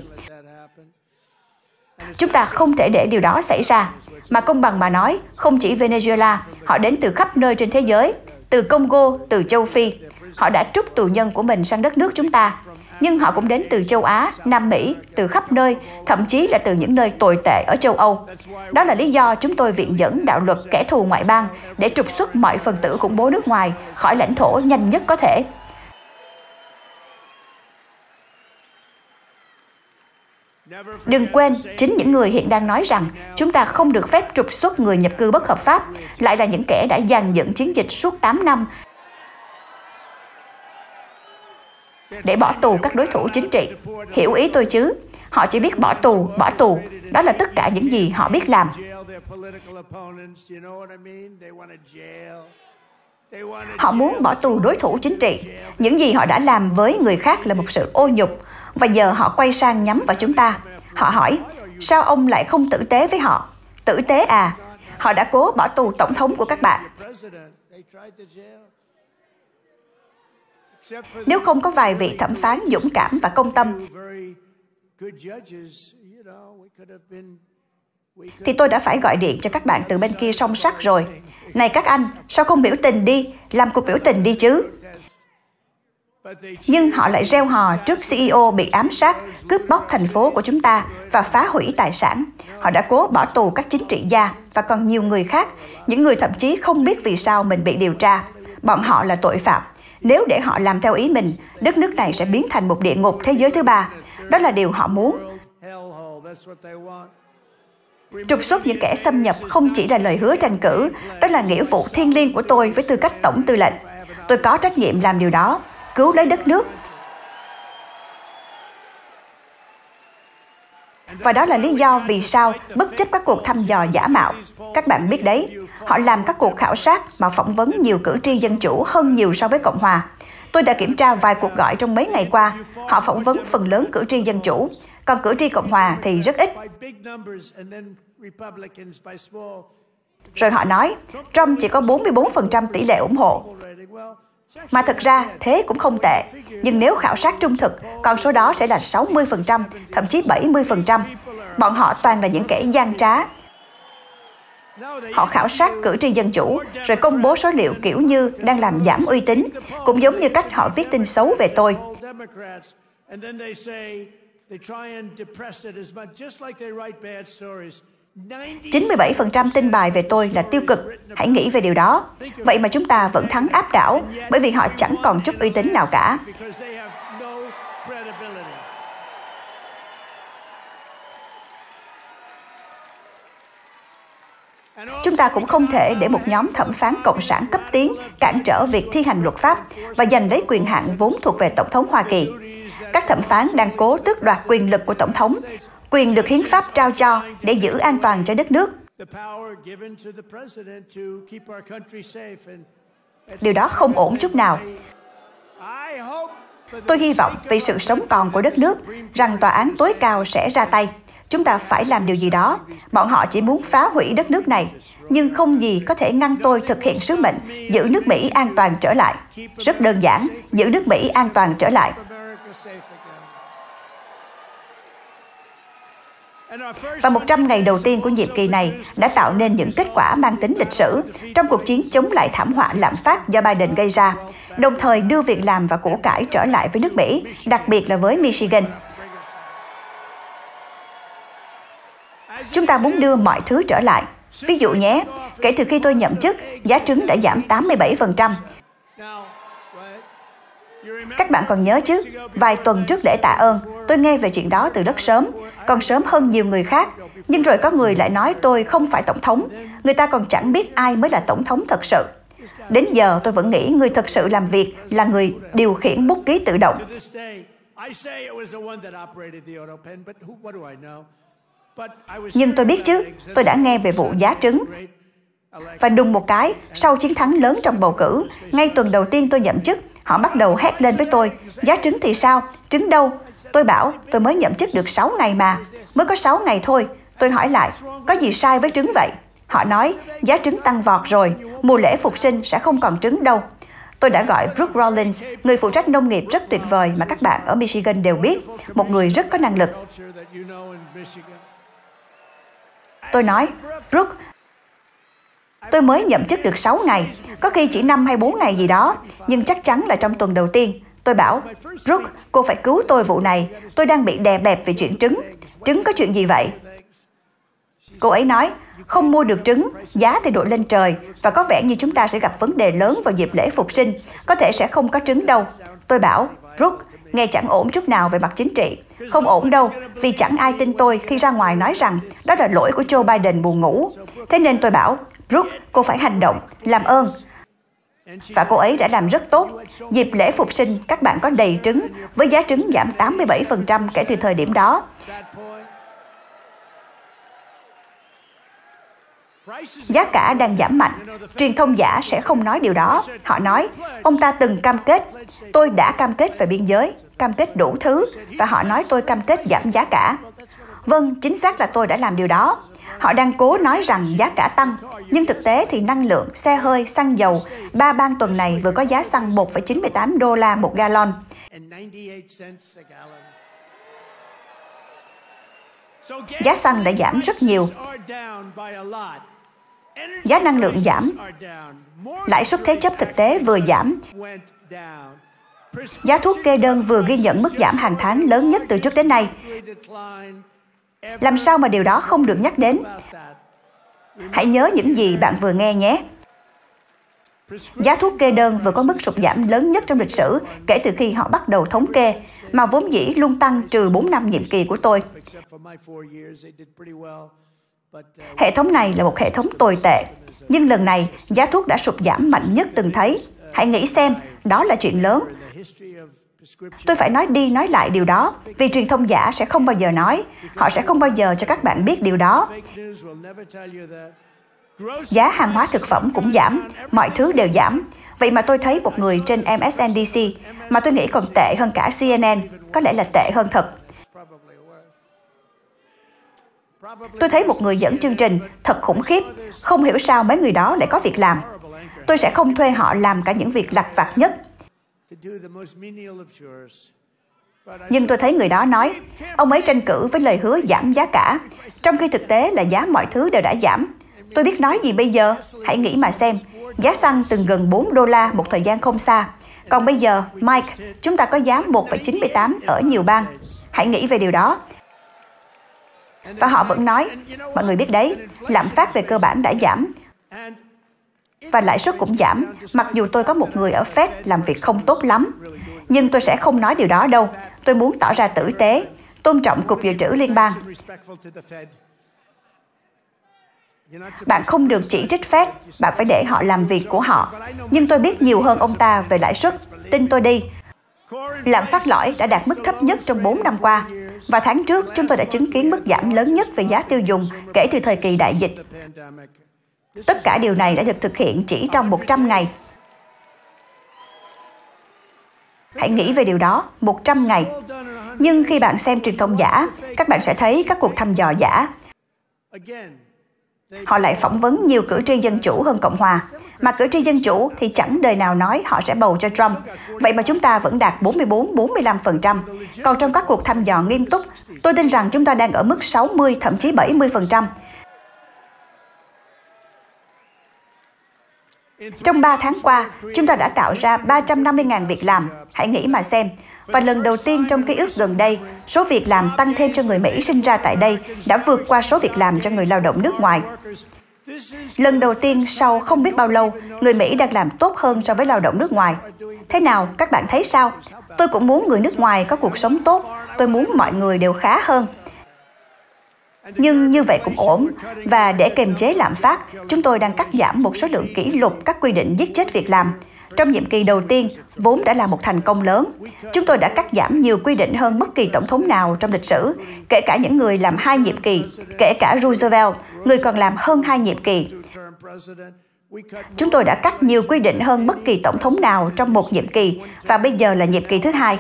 Chúng ta không thể để điều đó xảy ra. Mà công bằng mà nói, không chỉ Venezuela, họ đến từ khắp nơi trên thế giới, từ Congo, từ châu Phi. Họ đã trút tù nhân của mình sang đất nước chúng ta. Nhưng họ cũng đến từ châu Á, Nam Mỹ, từ khắp nơi, thậm chí là từ những nơi tồi tệ ở châu Âu. Đó là lý do chúng tôi viện dẫn đạo luật kẻ thù ngoại bang để trục xuất mọi phần tử khủng bố nước ngoài khỏi lãnh thổ nhanh nhất có thể. Đừng quên, chính những người hiện đang nói rằng chúng ta không được phép trục xuất người nhập cư bất hợp pháp, lại là những kẻ đã dàn dựng chiến dịch suốt 8 năm để bỏ tù các đối thủ chính trị. Hiểu ý tôi chứ? Họ chỉ biết bỏ tù. Đó là tất cả những gì họ biết làm. Họ muốn bỏ tù đối thủ chính trị. Những gì họ đã làm với người khác là một sự ô nhục. Và giờ họ quay sang nhắm vào chúng ta. Họ hỏi, sao ông lại không tử tế với họ? Tử tế à? Họ đã cố bỏ tù tổng thống của các bạn. Nếu không có vài vị thẩm phán dũng cảm và công tâm, thì tôi đã phải gọi điện cho các bạn từ bên kia song sắt rồi. Này các anh, sao không biểu tình đi? Làm cuộc biểu tình đi chứ. Nhưng họ lại reo hò trước CEO bị ám sát, cướp bóc thành phố của chúng ta và phá hủy tài sản. Họ đã cố bỏ tù các chính trị gia và còn nhiều người khác, những người thậm chí không biết vì sao mình bị điều tra. Bọn họ là tội phạm. Nếu để họ làm theo ý mình, đất nước này sẽ biến thành một địa ngục thế giới thứ ba. Đó là điều họ muốn. Trục xuất những kẻ xâm nhập không chỉ là lời hứa tranh cử, đó là nghĩa vụ thiêng liêng của tôi với tư cách tổng tư lệnh. Tôi có trách nhiệm làm điều đó, cứu lấy đất nước. Và đó là lý do vì sao, bất chấp các cuộc thăm dò giả mạo, các bạn biết đấy, Họ làm các cuộc khảo sát mà phỏng vấn nhiều cử tri Dân Chủ hơn nhiều so với Cộng Hòa. Tôi đã kiểm tra vài cuộc gọi trong mấy ngày qua. Họ phỏng vấn phần lớn cử tri Dân Chủ, còn cử tri Cộng Hòa thì rất ít. Rồi họ nói, Trump chỉ có 44% tỷ lệ ủng hộ. Mà thực ra, thế cũng không tệ. Nhưng nếu khảo sát trung thực, con số đó sẽ là 60%, thậm chí 70%. Bọn họ toàn là những kẻ gian trá. Họ khảo sát cử tri Dân Chủ, rồi công bố số liệu kiểu như đang làm giảm uy tín, cũng giống như cách họ viết tin xấu về tôi. 97% tin bài về tôi là tiêu cực. Hãy nghĩ về điều đó. Vậy mà chúng ta vẫn thắng áp đảo, bởi vì họ chẳng còn chút uy tín nào cả. Chúng ta cũng không thể để một nhóm thẩm phán cộng sản cấp tiến cản trở việc thi hành luật pháp và giành lấy quyền hạn vốn thuộc về Tổng thống Hoa Kỳ. Các thẩm phán đang cố tước đoạt quyền lực của Tổng thống, quyền được hiến pháp trao cho để giữ an toàn cho đất nước. Điều đó không ổn chút nào. Tôi hy vọng vì sự sống còn của đất nước rằng tòa án tối cao sẽ ra tay. Chúng ta phải làm điều gì đó. Bọn họ chỉ muốn phá hủy đất nước này, nhưng không gì có thể ngăn tôi thực hiện sứ mệnh giữ nước Mỹ an toàn trở lại. Rất đơn giản, giữ nước Mỹ an toàn trở lại. Và 100 ngày đầu tiên của nhiệm kỳ này đã tạo nên những kết quả mang tính lịch sử trong cuộc chiến chống lại thảm họa lạm phát do Biden gây ra, đồng thời đưa việc làm và của cải trở lại với nước Mỹ, đặc biệt là với Michigan. Chúng ta muốn đưa mọi thứ trở lại. Ví dụ nhé, kể từ khi tôi nhậm chức, giá trứng đã giảm 87%. Các bạn còn nhớ chứ, vài tuần trước lễ tạ ơn, tôi nghe về chuyện đó từ rất sớm, còn sớm hơn nhiều người khác. Nhưng rồi có người lại nói tôi không phải tổng thống. Người ta còn chẳng biết ai mới là tổng thống thật sự. Đến giờ tôi vẫn nghĩ người thật sự làm việc là người điều khiển bút ký tự động. Nhưng tôi biết chứ, tôi đã nghe về vụ giá trứng. Và đùng một cái, sau chiến thắng lớn trong bầu cử, ngay tuần đầu tiên tôi nhậm chức, họ bắt đầu hét lên với tôi, giá trứng thì sao? Trứng đâu? Tôi bảo, tôi mới nhậm chức được 6 ngày mà, mới có 6 ngày thôi. Tôi hỏi lại, có gì sai với trứng vậy? Họ nói, giá trứng tăng vọt rồi, mùa lễ phục sinh sẽ không còn trứng đâu. Tôi đã gọi Brooke Rollins, người phụ trách nông nghiệp rất tuyệt vời mà các bạn ở Michigan đều biết, một người rất có năng lực. Tôi nói, Brooke, tôi mới nhậm chức được 6 ngày, có khi chỉ 5 hay 4 ngày gì đó, nhưng chắc chắn là trong tuần đầu tiên. Tôi bảo, Brooke, cô phải cứu tôi vụ này, tôi đang bị đè bẹp về chuyện trứng. Trứng có chuyện gì vậy? Cô ấy nói, không mua được trứng, giá thì đội lên trời, và có vẻ như chúng ta sẽ gặp vấn đề lớn vào dịp lễ phục sinh, có thể sẽ không có trứng đâu. Tôi bảo, Brooke, nghe chẳng ổn chút nào về mặt chính trị. Không ổn đâu, vì chẳng ai tin tôi khi ra ngoài nói rằng đó là lỗi của Joe Biden buồn ngủ. Thế nên tôi bảo, Brooke, cô phải hành động, làm ơn. Và cô ấy đã làm rất tốt. Dịp lễ phục sinh, các bạn có đầy trứng, với giá trứng giảm 87% kể từ thời điểm đó. Giá cả đang giảm mạnh. Truyền thông giả sẽ không nói điều đó. Họ nói, ông ta từng cam kết. Tôi đã cam kết về biên giới, cam kết đủ thứ, và họ nói tôi cam kết giảm giá cả. Vâng, chính xác là tôi đã làm điều đó. Họ đang cố nói rằng giá cả tăng, nhưng thực tế thì năng lượng, xe hơi, xăng dầu, 3 bang tuần này vừa có giá xăng 1,98 đô la một gallon. Giá xăng đã giảm rất nhiều. Giá năng lượng giảm. Lãi suất thế chấp thực tế vừa giảm. Giá thuốc kê đơn vừa ghi nhận mức giảm hàng tháng lớn nhất từ trước đến nay. Làm sao mà điều đó không được nhắc đến? Hãy nhớ những gì bạn vừa nghe nhé. Giá thuốc kê đơn vừa có mức sụt giảm lớn nhất trong lịch sử kể từ khi họ bắt đầu thống kê, mà vốn dĩ luôn tăng trừ 4 năm nhiệm kỳ của tôi. Hệ thống này là một hệ thống tồi tệ, nhưng lần này giá thuốc đã sụt giảm mạnh nhất từng thấy. Hãy nghĩ xem, đó là chuyện lớn. Tôi phải nói đi nói lại điều đó, vì truyền thông giả sẽ không bao giờ nói. Họ sẽ không bao giờ cho các bạn biết điều đó. Giá hàng hóa thực phẩm cũng giảm, mọi thứ đều giảm. Vậy mà tôi thấy một người trên MSNBC mà tôi nghĩ còn tệ hơn cả CNN, có lẽ là tệ hơn thật. Tôi thấy một người dẫn chương trình thật khủng khiếp, không hiểu sao mấy người đó lại có việc làm. Tôi sẽ không thuê họ làm cả những việc lặt vặt nhất. Nhưng tôi thấy người đó nói, ông ấy tranh cử với lời hứa giảm giá cả, trong khi thực tế là giá mọi thứ đều đã giảm. Tôi biết nói gì bây giờ? Hãy nghĩ mà xem, giá xăng từng gần $4 một thời gian không xa. Còn bây giờ, Mike, chúng ta có giá 1,98 ở nhiều bang. Hãy nghĩ về điều đó. Và họ vẫn nói, mọi người biết đấy, lạm phát về cơ bản đã giảm. Và lãi suất cũng giảm, mặc dù tôi có một người ở Fed làm việc không tốt lắm. Nhưng tôi sẽ không nói điều đó đâu. Tôi muốn tỏ ra tử tế, tôn trọng Cục Dự trữ Liên bang. Bạn không được chỉ trích Fed, bạn phải để họ làm việc của họ. Nhưng tôi biết nhiều hơn ông ta về lãi suất, tin tôi đi. Lạm phát lõi đã đạt mức thấp nhất trong 4 năm qua. Và tháng trước, chúng tôi đã chứng kiến mức giảm lớn nhất về giá tiêu dùng kể từ thời kỳ đại dịch. Tất cả điều này đã được thực hiện chỉ trong 100 ngày. Hãy nghĩ về điều đó, 100 ngày. Nhưng khi bạn xem truyền thông giả, các bạn sẽ thấy các cuộc thăm dò giả. Họ lại phỏng vấn nhiều cử tri Dân Chủ hơn Cộng Hòa. Mà cử tri Dân Chủ thì chẳng đời nào nói họ sẽ bầu cho Trump. Vậy mà chúng ta vẫn đạt 44-45%. Còn trong các cuộc thăm dò nghiêm túc, tôi tin rằng chúng ta đang ở mức 60, thậm chí 70%. Trong 3 tháng qua, chúng ta đã tạo ra 350.000 việc làm. Hãy nghĩ mà xem. Và lần đầu tiên trong ký ức gần đây, số việc làm tăng thêm cho người Mỹ sinh ra tại đây đã vượt qua số việc làm cho người lao động nước ngoài. Lần đầu tiên sau không biết bao lâu, người Mỹ đang làm tốt hơn so với lao động nước ngoài. Thế nào, các bạn thấy sao? Tôi cũng muốn người nước ngoài có cuộc sống tốt. Tôi muốn mọi người đều khá hơn. Nhưng như vậy cũng ổn. Và để kiềm chế lạm phát, chúng tôi đang cắt giảm một số lượng kỷ lục các quy định giết chết việc làm. Trong nhiệm kỳ đầu tiên, vốn đã là một thành công lớn. Chúng tôi đã cắt giảm nhiều quy định hơn bất kỳ tổng thống nào trong lịch sử, kể cả những người làm 2 nhiệm kỳ, kể cả Roosevelt, người còn làm hơn 2 nhiệm kỳ. Chúng tôi đã cắt nhiều quy định hơn bất kỳ tổng thống nào trong một nhiệm kỳ, và bây giờ là nhiệm kỳ thứ 2.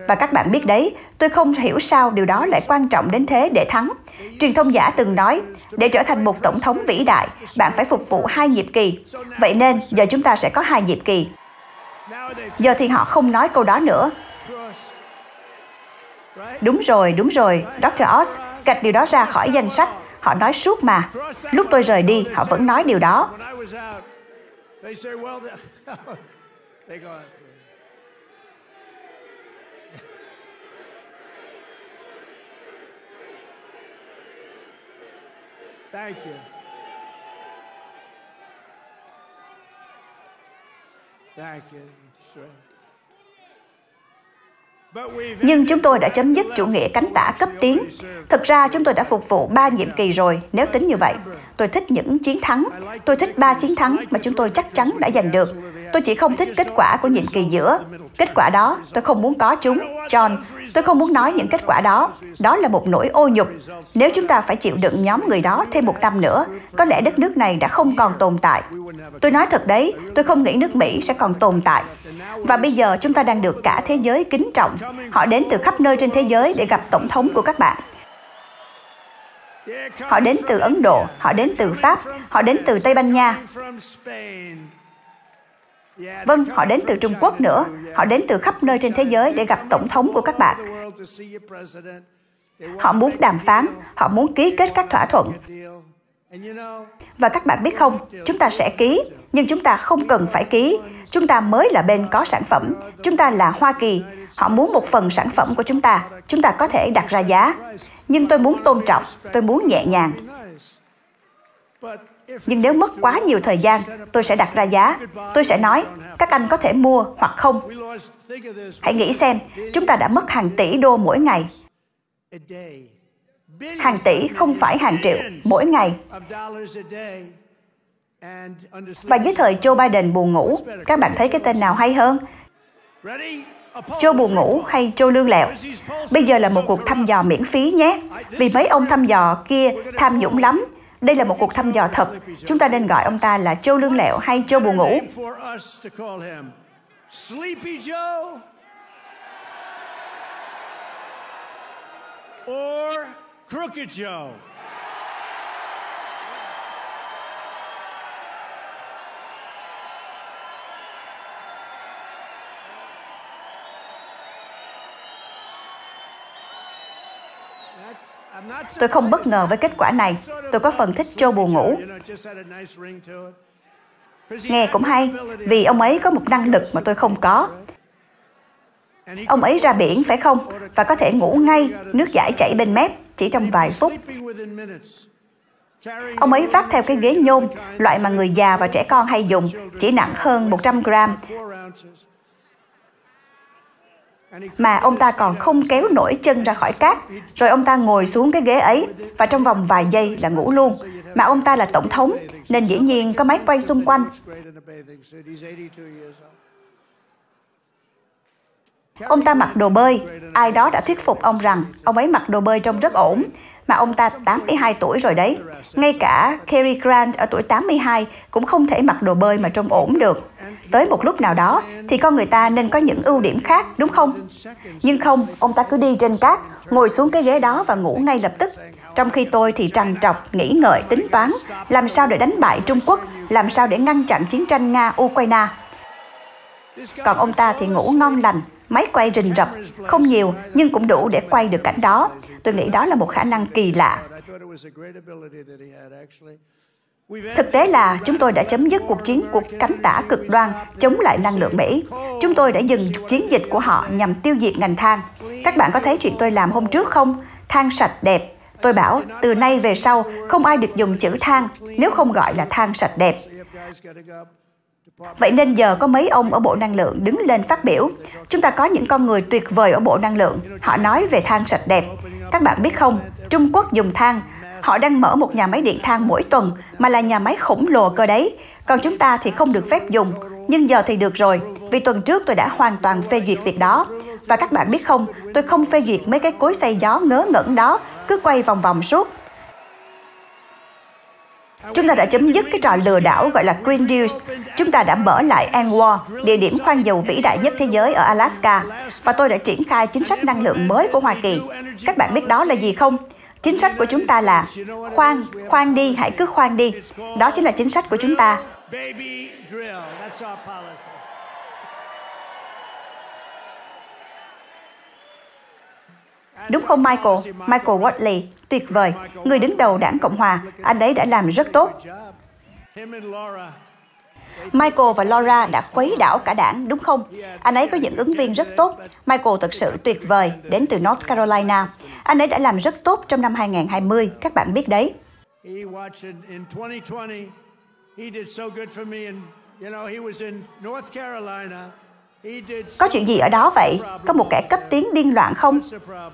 Và các bạn biết đấy, tôi không hiểu sao điều đó lại quan trọng đến thế để thắng. Truyền thông giả từng nói, để trở thành một tổng thống vĩ đại, bạn phải phục vụ 2 nhiệm kỳ. Vậy nên, giờ chúng ta sẽ có 2 nhiệm kỳ. Giờ thì họ không nói câu đó nữa. Đúng rồi, Dr. Oz, gạch điều đó ra khỏi danh sách. Họ nói suốt mà. Lúc tôi rời đi, họ vẫn nói điều đó. Thank you. Thank you. Sure. Nhưng chúng tôi đã chấm dứt chủ nghĩa cánh tả cấp tiến. Thực ra chúng tôi đã phục vụ 3 nhiệm kỳ rồi, nếu tính như vậy. Tôi thích những chiến thắng. Tôi thích 3 chiến thắng mà chúng tôi chắc chắn đã giành được. Tôi chỉ không thích kết quả của nhiệm kỳ giữa. Kết quả đó, tôi không muốn có chúng. John, tôi không muốn nói những kết quả đó. Đó là một nỗi ô nhục. Nếu chúng ta phải chịu đựng nhóm người đó thêm 1 năm nữa, có lẽ đất nước này đã không còn tồn tại. Tôi nói thật đấy, tôi không nghĩ nước Mỹ sẽ còn tồn tại. Và bây giờ chúng ta đang được cả thế giới kính trọng. Họ đến từ khắp nơi trên thế giới để gặp tổng thống của các bạn. Họ đến từ Ấn Độ, họ đến từ Pháp, họ đến từ Tây Ban Nha. Vâng, họ đến từ Trung Quốc nữa. Họ đến từ khắp nơi trên thế giới để gặp tổng thống của các bạn. Họ muốn đàm phán, họ muốn ký kết các thỏa thuận. Và các bạn biết không, chúng ta sẽ ký, nhưng chúng ta không cần phải ký. Chúng ta mới là bên có sản phẩm. Chúng ta là Hoa Kỳ. Họ muốn một phần sản phẩm của chúng ta. Chúng ta có thể đặt ra giá. Nhưng tôi muốn tôn trọng, tôi muốn nhẹ nhàng. Nhưng nếu mất quá nhiều thời gian, tôi sẽ đặt ra giá. Tôi sẽ nói, các anh có thể mua hoặc không. Hãy nghĩ xem, chúng ta đã mất hàng tỷ đô mỗi ngày. Hàng tỷ không phải hàng triệu, mỗi ngày. Và dưới thời Joe Biden buồn ngủ, các bạn thấy cái tên nào hay hơn? Joe buồn ngủ hay Joe lương lẹo? Bây giờ là một cuộc thăm dò miễn phí nhé. Vì mấy ông thăm dò kia tham nhũng lắm. Đây là một cuộc thăm dò thật. Chúng ta nên gọi ông ta là Joe lương lẹo hay Joe buồn ngủ. Sleepy Joe or Crooked Joe? Tôi không bất ngờ với kết quả này. Tôi có phần thích Joe buồn ngủ. Nghe cũng hay, vì ông ấy có một năng lực mà tôi không có. Ông ấy ra biển, phải không? Và có thể ngủ ngay, nước dãi chảy bên mép, chỉ trong vài phút. Ông ấy vác theo cái ghế nhôm, loại mà người già và trẻ con hay dùng, chỉ nặng hơn 100 gram. Mà ông ta còn không kéo nổi chân ra khỏi cát, rồi ông ta ngồi xuống cái ghế ấy, và trong vòng vài giây là ngủ luôn. Mà ông ta là tổng thống, nên dĩ nhiên có máy quay xung quanh. Ông ta mặc đồ bơi, ai đó đã thuyết phục ông rằng ông ấy mặc đồ bơi trông rất ổn, mà ông ta 82 tuổi rồi đấy. Ngay cả Cary Grant ở tuổi 82 cũng không thể mặc đồ bơi mà trông ổn được. Tới một lúc nào đó thì con người ta nên có những ưu điểm khác, đúng không? Nhưng không, ông ta cứ đi trên cát, ngồi xuống cái ghế đó và ngủ ngay lập tức. Trong khi tôi thì trằn trọc, nghĩ ngợi, tính toán, làm sao để đánh bại Trung Quốc, làm sao để ngăn chặn chiến tranh Nga-Ukraine. Còn ông ta thì ngủ ngon lành, máy quay rình rập, không nhiều nhưng cũng đủ để quay được cảnh đó. Tôi nghĩ đó là một khả năng kỳ lạ. Thực tế là chúng tôi đã chấm dứt cuộc cánh tả cực đoan chống lại năng lượng Mỹ. Chúng tôi đã dừng chiến dịch của họ nhằm tiêu diệt ngành than. Các bạn có thấy chuyện tôi làm hôm trước không? Than sạch đẹp. Tôi bảo, từ nay về sau, không ai được dùng chữ than nếu không gọi là than sạch đẹp. Vậy nên giờ có mấy ông ở Bộ Năng lượng đứng lên phát biểu. Chúng ta có những con người tuyệt vời ở Bộ Năng lượng. Họ nói về than sạch đẹp. Các bạn biết không, Trung Quốc dùng than. Họ đang mở một nhà máy điện than mỗi tuần, mà là nhà máy khổng lồ cơ đấy. Còn chúng ta thì không được phép dùng. Nhưng giờ thì được rồi, vì tuần trước tôi đã hoàn toàn phê duyệt việc đó. Và các bạn biết không, tôi không phê duyệt mấy cái cối xay gió ngớ ngẩn đó, cứ quay vòng vòng suốt. Chúng ta đã chấm dứt cái trò lừa đảo gọi là Green Deal. Chúng ta đã mở lại ANWR, địa điểm khoan dầu vĩ đại nhất thế giới ở Alaska. Và tôi đã triển khai chính sách năng lượng mới của Hoa Kỳ. Các bạn biết đó là gì không? Chính sách của chúng ta là khoan đi, hãy cứ khoan đi. Đó chính là chính sách của chúng ta. Đúng không Michael? Michael Whatley, tuyệt vời. Người đứng đầu đảng Cộng Hòa, anh ấy đã làm rất tốt. Michael và Laura đã khuấy đảo cả đảng, đúng không? Anh ấy có những ứng viên rất tốt. Michael thật sự tuyệt vời, đến từ North Carolina. Anh ấy đã làm rất tốt trong năm 2020, các bạn biết đấy. Có chuyện gì ở đó vậy? Có một kẻ cấp tiến điên loạn không?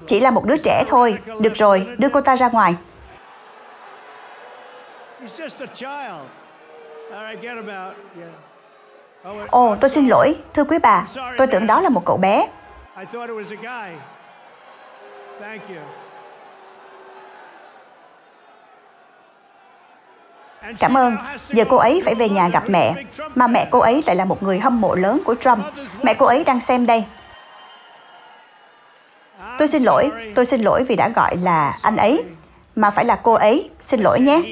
Chỉ là một đứa trẻ thôi. Được rồi, đưa cô ta ra ngoài. Ồ, tôi xin lỗi, thưa quý bà. Tôi tưởng đó là một cậu bé. Cảm ơn. Giờ cô ấy phải về nhà gặp mẹ. Mà mẹ cô ấy lại là một người hâm mộ lớn của Trump. Mẹ cô ấy đang xem đây. Tôi xin lỗi vì đã gọi là anh ấy, mà phải là cô ấy. Xin lỗi nhé.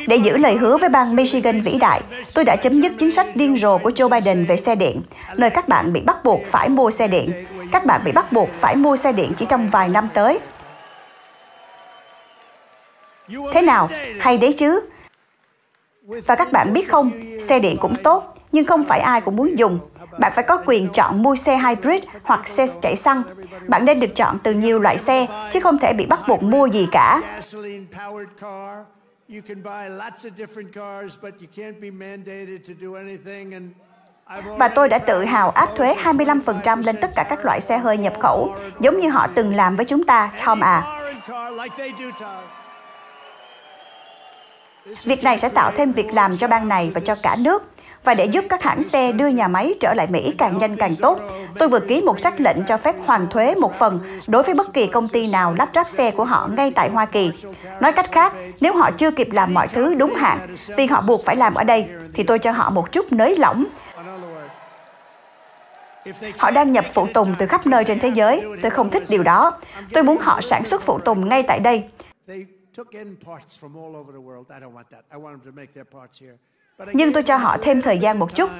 Để giữ lời hứa với bang Michigan vĩ đại, tôi đã chấm dứt chính sách điên rồ của Joe Biden về xe điện, nơi các bạn bị bắt buộc phải mua xe điện. Các bạn bị bắt buộc phải mua xe điện chỉ trong vài năm tới. Thế nào? Hay đấy chứ? Và các bạn biết không, xe điện cũng tốt, nhưng không phải ai cũng muốn dùng. Bạn phải có quyền chọn mua xe hybrid hoặc xe chạy xăng. Bạn nên được chọn từ nhiều loại xe, chứ không thể bị bắt buộc mua gì cả. Và tôi đã tự hào áp thuế 25% lên tất cả các loại xe hơi nhập khẩu, giống như họ từng làm với chúng ta, Tom à. Việc này sẽ tạo thêm việc làm cho bang này và cho cả nước. Và để giúp các hãng xe đưa nhà máy trở lại Mỹ càng nhanh càng tốt, tôi vừa ký một sắc lệnh cho phép hoàn thuế một phần đối với bất kỳ công ty nào lắp ráp xe của họ ngay tại Hoa Kỳ. Nói cách khác, nếu họ chưa kịp làm mọi thứ đúng hạn vì họ buộc phải làm ở đây, thì tôi cho họ một chút nới lỏng. Họ đang nhập phụ tùng từ khắp nơi trên thế giới. Tôi không thích điều đó. Tôi muốn họ sản xuất phụ tùng ngay tại đây. Nhưng tôi cho họ thêm thời gian một chút.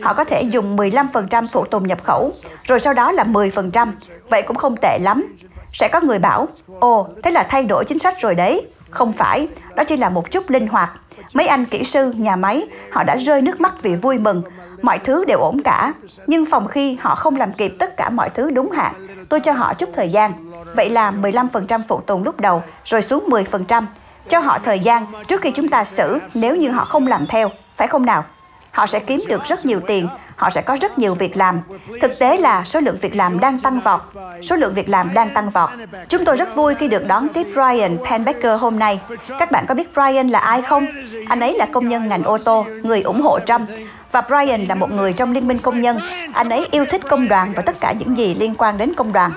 Họ có thể dùng 15% phụ tùng nhập khẩu, rồi sau đó là 10%. Vậy cũng không tệ lắm. Sẽ có người bảo, ồ, thế là thay đổi chính sách rồi đấy. Không phải, đó chỉ là một chút linh hoạt. Mấy anh kỹ sư, nhà máy, họ đã rơi nước mắt vì vui mừng. Mọi thứ đều ổn cả. Nhưng phòng khi họ không làm kịp tất cả mọi thứ đúng hạn, tôi cho họ chút thời gian. Vậy là 15% phụ tùng lúc đầu, rồi xuống 10%. Cho họ thời gian trước khi chúng ta xử nếu như họ không làm theo, phải không nào? Họ sẽ kiếm được rất nhiều tiền, họ sẽ có rất nhiều việc làm. Thực tế là số lượng việc làm đang tăng vọt. Chúng tôi rất vui khi được đón tiếp Brian Penbecker hôm nay. Các bạn có biết Brian là ai không? Anh ấy là công nhân ngành ô tô, người ủng hộ Trump. Và Brian là một người trong Liên minh Công nhân. Anh ấy yêu thích công đoàn và tất cả những gì liên quan đến công đoàn.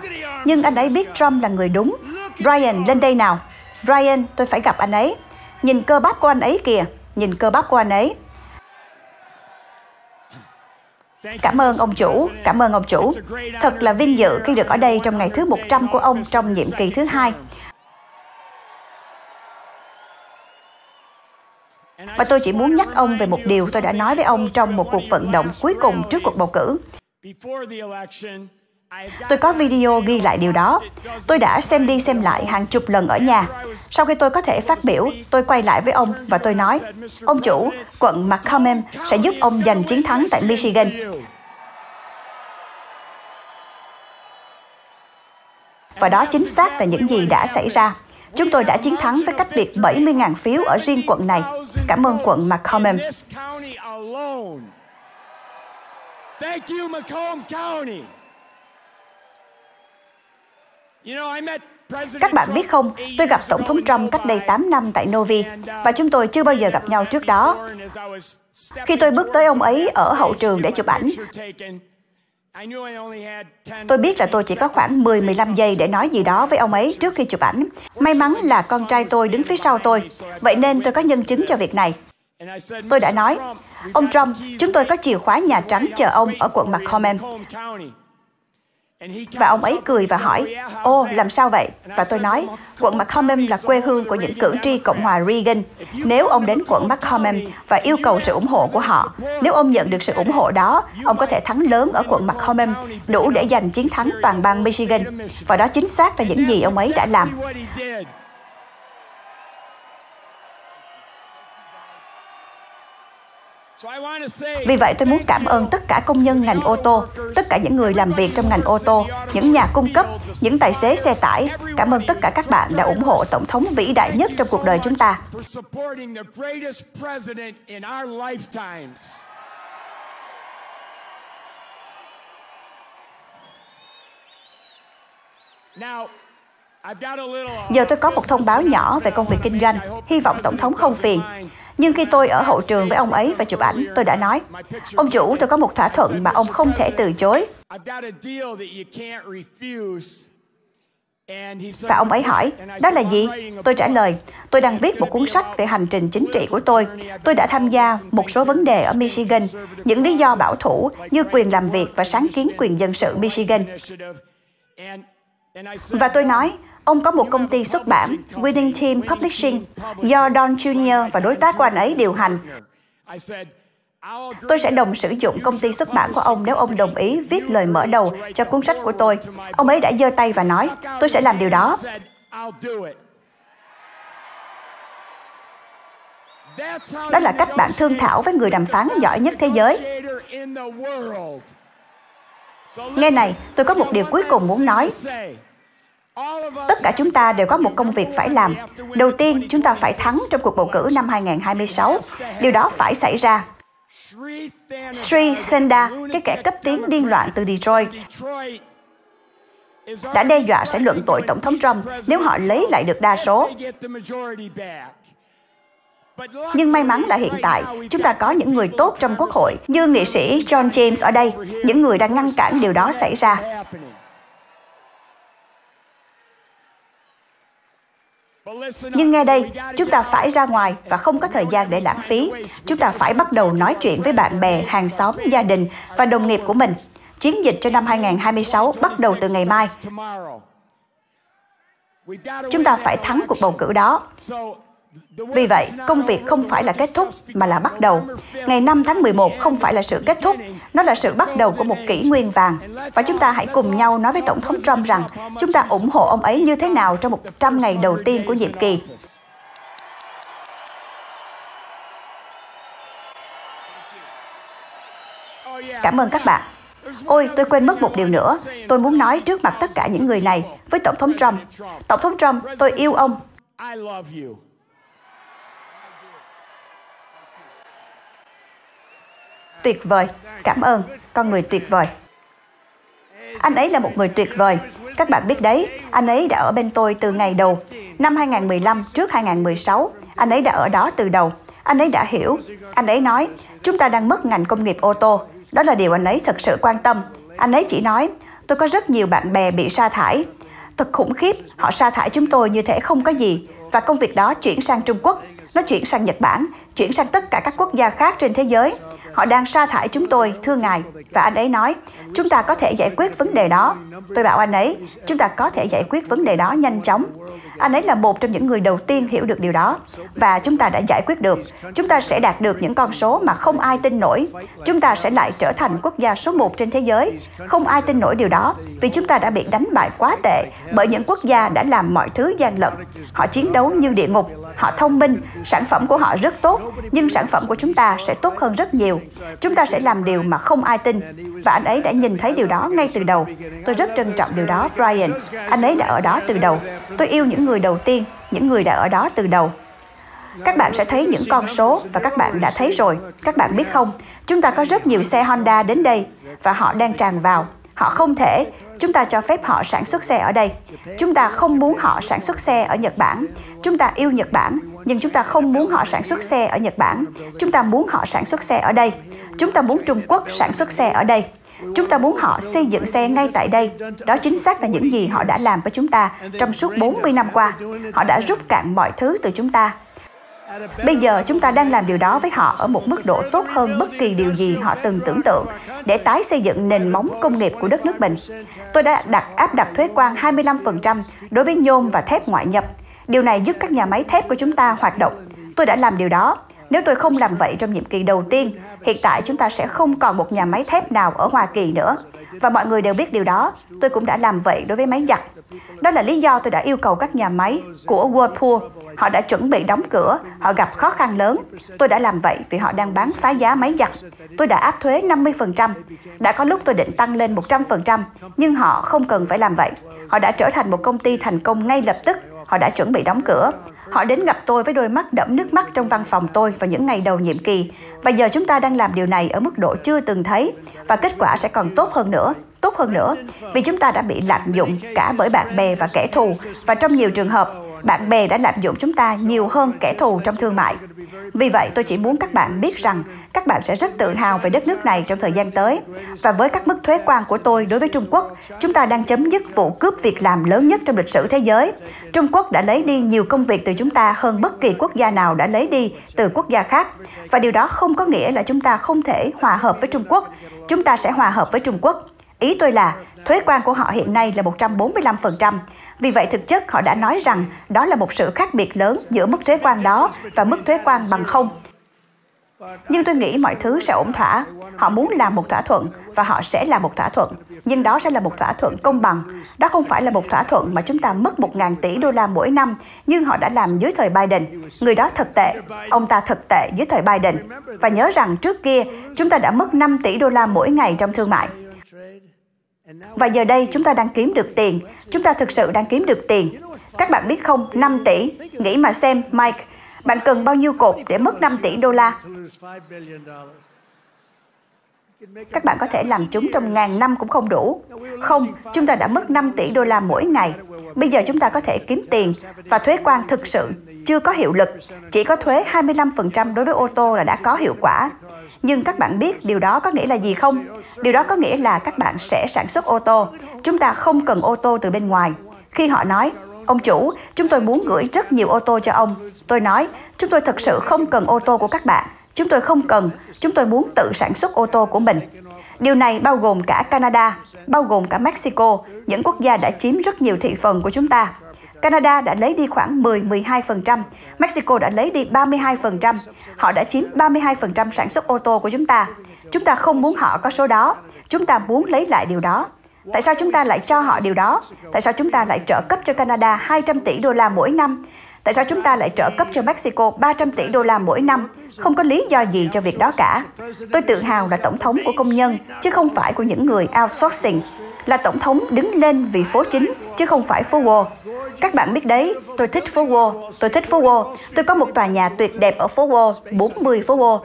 Nhưng anh ấy biết Trump là người đúng. Brian, lên đây nào. Brian, tôi phải gặp anh ấy. Nhìn cơ bắp của anh ấy kìa. Nhìn cơ bắp của anh ấy. Cảm ơn ông chủ. Thật là vinh dự khi được ở đây trong ngày thứ 100 của ông trong nhiệm kỳ thứ 2. Và tôi chỉ muốn nhắc ông về một điều tôi đã nói với ông trong một cuộc vận động cuối cùng trước cuộc bầu cử. Tôi có video ghi lại điều đó. Tôi đã xem đi xem lại hàng chục lần ở nhà. Sau khi tôi có thể phát biểu, tôi quay lại với ông và tôi nói, ông chủ, quận McComb sẽ giúp ông giành chiến thắng tại Michigan. Và đó chính xác là những gì đã xảy ra. Chúng tôi đã chiến thắng với cách biệt 70.000 phiếu ở riêng quận này. Cảm ơn quận McComb. Các bạn biết không, tôi gặp Tổng thống Trump cách đây 8 năm tại Novi, và chúng tôi chưa bao giờ gặp nhau trước đó. Khi tôi bước tới ông ấy ở hậu trường để chụp ảnh, tôi biết là tôi chỉ có khoảng 10-15 giây để nói gì đó với ông ấy trước khi chụp ảnh. May mắn là con trai tôi đứng phía sau tôi, vậy nên tôi có nhân chứng cho việc này. Tôi đã nói, ông Trump, chúng tôi có chìa khóa Nhà Trắng chờ ông ở quận McComb. Và ông ấy cười và hỏi, ồ, làm sao vậy? Và tôi nói, quận McComb là quê hương của những cử tri Cộng hòa Reagan. Nếu ông đến quận McComb và yêu cầu sự ủng hộ của họ, nếu ông nhận được sự ủng hộ đó, ông có thể thắng lớn ở quận McComb, đủ để giành chiến thắng toàn bang Michigan. Và đó chính xác là những gì ông ấy đã làm. Vì vậy, tôi muốn cảm ơn tất cả công nhân ngành ô tô, tất cả những người làm việc trong ngành ô tô, những nhà cung cấp, những tài xế xe tải. Cảm ơn tất cả các bạn đã ủng hộ Tổng thống vĩ đại nhất trong cuộc đời chúng ta. Giờ tôi có một thông báo nhỏ về công việc kinh doanh, hy vọng Tổng thống không phiền. Nhưng khi tôi ở hậu trường với ông ấy và chụp ảnh, tôi đã nói, ông chủ, tôi có một thỏa thuận mà ông không thể từ chối. Và ông ấy hỏi, đó là gì? Tôi trả lời, tôi đang viết một cuốn sách về hành trình chính trị của tôi. Tôi đã tham gia một số vấn đề ở Michigan, những lý do bảo thủ như quyền làm việc và sáng kiến quyền dân sự Michigan. Và tôi nói, ông có một công ty xuất bản, Winning Team Publishing, do Don Jr. và đối tác của anh ấy điều hành. Tôi sẽ đồng sử dụng công ty xuất bản của ông nếu ông đồng ý viết lời mở đầu cho cuốn sách của tôi. Ông ấy đã giơ tay và nói, tôi sẽ làm điều đó. Đó là cách bạn thương thảo với người đàm phán giỏi nhất thế giới. Nghe này, tôi có một điều cuối cùng muốn nói. Tất cả chúng ta đều có một công việc phải làm. Đầu tiên, chúng ta phải thắng trong cuộc bầu cử năm 2026. Điều đó phải xảy ra. Sri Senda, cái kẻ cấp tiến điên loạn từ Detroit, đã đe dọa sẽ luận tội Tổng thống Trump nếu họ lấy lại được đa số. Nhưng may mắn là hiện tại, chúng ta có những người tốt trong Quốc hội, như nghị sĩ John James ở đây, những người đang ngăn cản điều đó xảy ra. Nhưng nghe đây, chúng ta phải ra ngoài và không có thời gian để lãng phí. Chúng ta phải bắt đầu nói chuyện với bạn bè, hàng xóm, gia đình và đồng nghiệp của mình. Chiến dịch cho năm 2026 bắt đầu từ ngày mai. Chúng ta phải thắng cuộc bầu cử đó. Vì vậy, công việc không phải là kết thúc, mà là bắt đầu. Ngày 5 tháng 11 không phải là sự kết thúc, nó là sự bắt đầu của một kỷ nguyên vàng. Và chúng ta hãy cùng nhau nói với Tổng thống Trump rằng chúng ta ủng hộ ông ấy như thế nào trong 100 ngày đầu tiên của nhiệm kỳ. Cảm ơn các bạn. Ôi, tôi quên mất một điều nữa. Tôi muốn nói trước mặt tất cả những người này với Tổng thống Trump. Tổng thống Trump, tôi yêu ông. Tuyệt vời. Cảm ơn. Con người tuyệt vời. Anh ấy là một người tuyệt vời. Các bạn biết đấy, anh ấy đã ở bên tôi từ ngày đầu. Năm 2015, trước 2016, anh ấy đã ở đó từ đầu. Anh ấy đã hiểu. Anh ấy nói, chúng ta đang mất ngành công nghiệp ô tô. Đó là điều anh ấy thật sự quan tâm. Anh ấy chỉ nói, tôi có rất nhiều bạn bè bị sa thải. Thật khủng khiếp, họ sa thải chúng tôi như thể không có gì. Và công việc đó chuyển sang Trung Quốc, nó chuyển sang Nhật Bản, chuyển sang tất cả các quốc gia khác trên thế giới. Họ đang sa thải chúng tôi, thưa ngài. Và anh ấy nói, chúng ta có thể giải quyết vấn đề đó. Tôi bảo anh ấy, chúng ta có thể giải quyết vấn đề đó nhanh chóng. Anh ấy là một trong những người đầu tiên hiểu được điều đó. Và chúng ta đã giải quyết được. Chúng ta sẽ đạt được những con số mà không ai tin nổi. Chúng ta sẽ lại trở thành quốc gia số 1 trên thế giới. Không ai tin nổi điều đó, vì chúng ta đã bị đánh bại quá tệ bởi những quốc gia đã làm mọi thứ gian lận. Họ chiến đấu như địa ngục. Họ thông minh, sản phẩm của họ rất tốt, nhưng sản phẩm của chúng ta sẽ tốt hơn rất nhiều. Chúng ta sẽ làm điều mà không ai tin. Và anh ấy đã nhìn thấy điều đó ngay từ đầu. Tôi rất trân trọng điều đó, Brian. Anh ấy đã ở đó từ đầu. Tôi yêu những người đầu tiên, những người đã ở đó từ đầu. Các bạn sẽ thấy những con số, và các bạn đã thấy rồi. Các bạn biết không, chúng ta có rất nhiều xe Honda đến đây, và họ đang tràn vào. Họ không thể. Chúng ta cho phép họ sản xuất xe ở đây. Chúng ta không muốn họ sản xuất xe ở Nhật Bản. Chúng ta yêu Nhật Bản, nhưng chúng ta không muốn họ sản xuất xe ở Nhật Bản. Chúng ta muốn họ sản xuất xe ở đây. Chúng ta muốn Trung Quốc sản xuất xe ở đây. Chúng ta muốn họ xây dựng xe ngay tại đây. Đó chính xác là những gì họ đã làm với chúng ta trong suốt 40 năm qua. Họ đã rút cạn mọi thứ từ chúng ta. Bây giờ chúng ta đang làm điều đó với họ ở một mức độ tốt hơn bất kỳ điều gì họ từng tưởng tượng để tái xây dựng nền móng công nghiệp của đất nước mình. Tôi đã áp đặt thuế quan 25% đối với nhôm và thép ngoại nhập. Điều này giúp các nhà máy thép của chúng ta hoạt động. Tôi đã làm điều đó. Nếu tôi không làm vậy trong nhiệm kỳ đầu tiên, hiện tại chúng ta sẽ không còn một nhà máy thép nào ở Hoa Kỳ nữa. Và mọi người đều biết điều đó. Tôi cũng đã làm vậy đối với máy giặt. Đó là lý do tôi đã yêu cầu các nhà máy của Whirlpool. Họ đã chuẩn bị đóng cửa, họ gặp khó khăn lớn. Tôi đã làm vậy vì họ đang bán phá giá máy giặt. Tôi đã áp thuế 50%. Đã có lúc tôi định tăng lên 100%, nhưng họ không cần phải làm vậy. Họ đã trở thành một công ty thành công ngay lập tức. Họ đã chuẩn bị đóng cửa. Họ đến gặp tôi với đôi mắt đẫm nước mắt trong văn phòng tôi vào những ngày đầu nhiệm kỳ. Và giờ chúng ta đang làm điều này ở mức độ chưa từng thấy. Và kết quả sẽ còn tốt hơn nữa, vì chúng ta đã bị lạm dụng cả bởi bạn bè và kẻ thù. Và trong nhiều trường hợp, bạn bè đã lạm dụng chúng ta nhiều hơn kẻ thù trong thương mại. Vì vậy, tôi chỉ muốn các bạn biết rằng các bạn sẽ rất tự hào về đất nước này trong thời gian tới. Và với các mức thuế quan của tôi đối với Trung Quốc, chúng ta đang chấm dứt vụ cướp việc làm lớn nhất trong lịch sử thế giới. Trung Quốc đã lấy đi nhiều công việc từ chúng ta hơn bất kỳ quốc gia nào đã lấy đi từ quốc gia khác. Và điều đó không có nghĩa là chúng ta không thể hòa hợp với Trung Quốc. Chúng ta sẽ hòa hợp với Trung Quốc. Ý tôi là, thuế quan của họ hiện nay là 145%. Vì vậy, thực chất họ đã nói rằng đó là một sự khác biệt lớn giữa mức thuế quan đó và mức thuế quan bằng không. Nhưng tôi nghĩ mọi thứ sẽ ổn thỏa. Họ muốn làm một thỏa thuận và họ sẽ làm một thỏa thuận. Nhưng đó sẽ là một thỏa thuận công bằng. Đó không phải là một thỏa thuận mà chúng ta mất 1.000 tỷ đô la mỗi năm như họ đã làm dưới thời Biden. Người đó thật tệ. Ông ta thật tệ dưới thời Biden. Và nhớ rằng trước kia chúng ta đã mất 5 tỷ đô la mỗi ngày trong thương mại. Và giờ đây chúng ta đang kiếm được tiền. Chúng ta thực sự đang kiếm được tiền. Các bạn biết không, 5 tỷ. Nghĩ mà xem, Mike, bạn cần bao nhiêu cột để mất 5 tỷ đô la? Các bạn có thể làm chúng trong 1000 năm cũng không đủ. Không, chúng ta đã mất 5 tỷ đô la mỗi ngày. Bây giờ chúng ta có thể kiếm tiền và thuế quan thực sự chưa có hiệu lực. Chỉ có thuế 25% đối với ô tô là đã có hiệu quả. Nhưng các bạn biết điều đó có nghĩa là gì không? Điều đó có nghĩa là các bạn sẽ sản xuất ô tô. Chúng ta không cần ô tô từ bên ngoài. Khi họ nói, ông chủ, chúng tôi muốn gửi rất nhiều ô tô cho ông. Tôi nói, chúng tôi thực sự không cần ô tô của các bạn. Chúng tôi không cần, chúng tôi muốn tự sản xuất ô tô của mình. Điều này bao gồm cả Canada, bao gồm cả Mexico, những quốc gia đã chiếm rất nhiều thị phần của chúng ta. Canada đã lấy đi khoảng 10-12%, Mexico đã lấy đi 32%. Họ đã chiếm 32% sản xuất ô tô của chúng ta. Chúng ta không muốn họ có số đó. Chúng ta muốn lấy lại điều đó. Tại sao chúng ta lại cho họ điều đó? Tại sao chúng ta lại trợ cấp cho Canada 200 tỷ đô la mỗi năm? Tại sao chúng ta lại trợ cấp cho Mexico 300 tỷ đô la mỗi năm? Không có lý do gì cho việc đó cả. Tôi tự hào là tổng thống của công nhân, chứ không phải của những người outsourcing. Là tổng thống đứng lên vì phố chính, chứ không phải phố Wall. Các bạn biết đấy, tôi thích phố Wall. Tôi thích phố Wall. Tôi có một tòa nhà tuyệt đẹp ở phố Wall, 40 phố Wall.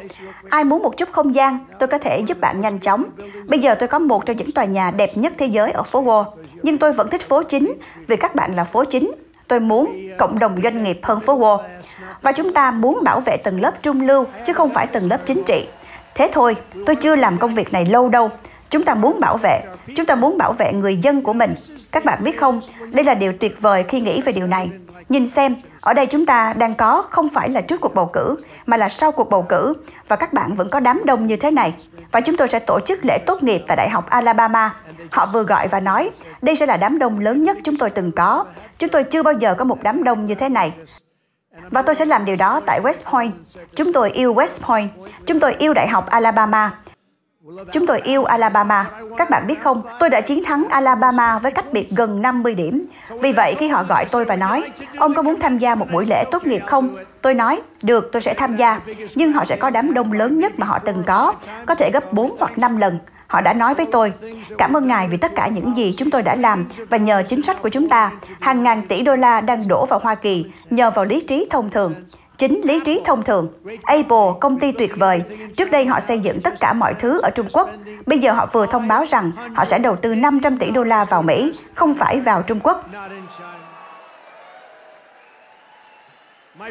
Ai muốn một chút không gian, tôi có thể giúp bạn nhanh chóng. Bây giờ tôi có một trong những tòa nhà đẹp nhất thế giới ở phố Wall. Nhưng tôi vẫn thích phố chính, vì các bạn là phố chính. Tôi muốn cộng đồng doanh nghiệp hơn phố Wall. Và chúng ta muốn bảo vệ tầng lớp trung lưu, chứ không phải tầng lớp chính trị. Thế thôi, tôi chưa làm công việc này lâu đâu. Chúng ta muốn bảo vệ người dân của mình. Các bạn biết không, đây là điều tuyệt vời khi nghĩ về điều này. Nhìn xem, ở đây chúng ta đang có không phải là trước cuộc bầu cử, mà là sau cuộc bầu cử, và các bạn vẫn có đám đông như thế này. Và chúng tôi sẽ tổ chức lễ tốt nghiệp tại Đại học Alabama. Họ vừa gọi và nói, đây sẽ là đám đông lớn nhất chúng tôi từng có. Chúng tôi chưa bao giờ có một đám đông như thế này. Và tôi sẽ làm điều đó tại West Point. Chúng tôi yêu West Point. Chúng tôi yêu Đại học Alabama. Chúng tôi yêu Alabama. Các bạn biết không, tôi đã chiến thắng Alabama với cách biệt gần 50 điểm. Vì vậy, khi họ gọi tôi và nói, ông có muốn tham gia một buổi lễ tốt nghiệp không? Tôi nói, được, tôi sẽ tham gia. Nhưng họ sẽ có đám đông lớn nhất mà họ từng có thể gấp 4 hoặc 5 lần. Họ đã nói với tôi, cảm ơn Ngài vì tất cả những gì chúng tôi đã làm và nhờ chính sách của chúng ta. Hàng ngàn tỷ đô la đang đổ vào Hoa Kỳ nhờ vào lý trí thông thường. Chính lý trí thông thường. Apple, công ty tuyệt vời. Trước đây họ xây dựng tất cả mọi thứ ở Trung Quốc. Bây giờ họ vừa thông báo rằng họ sẽ đầu tư 500 tỷ đô la vào Mỹ, không phải vào Trung Quốc.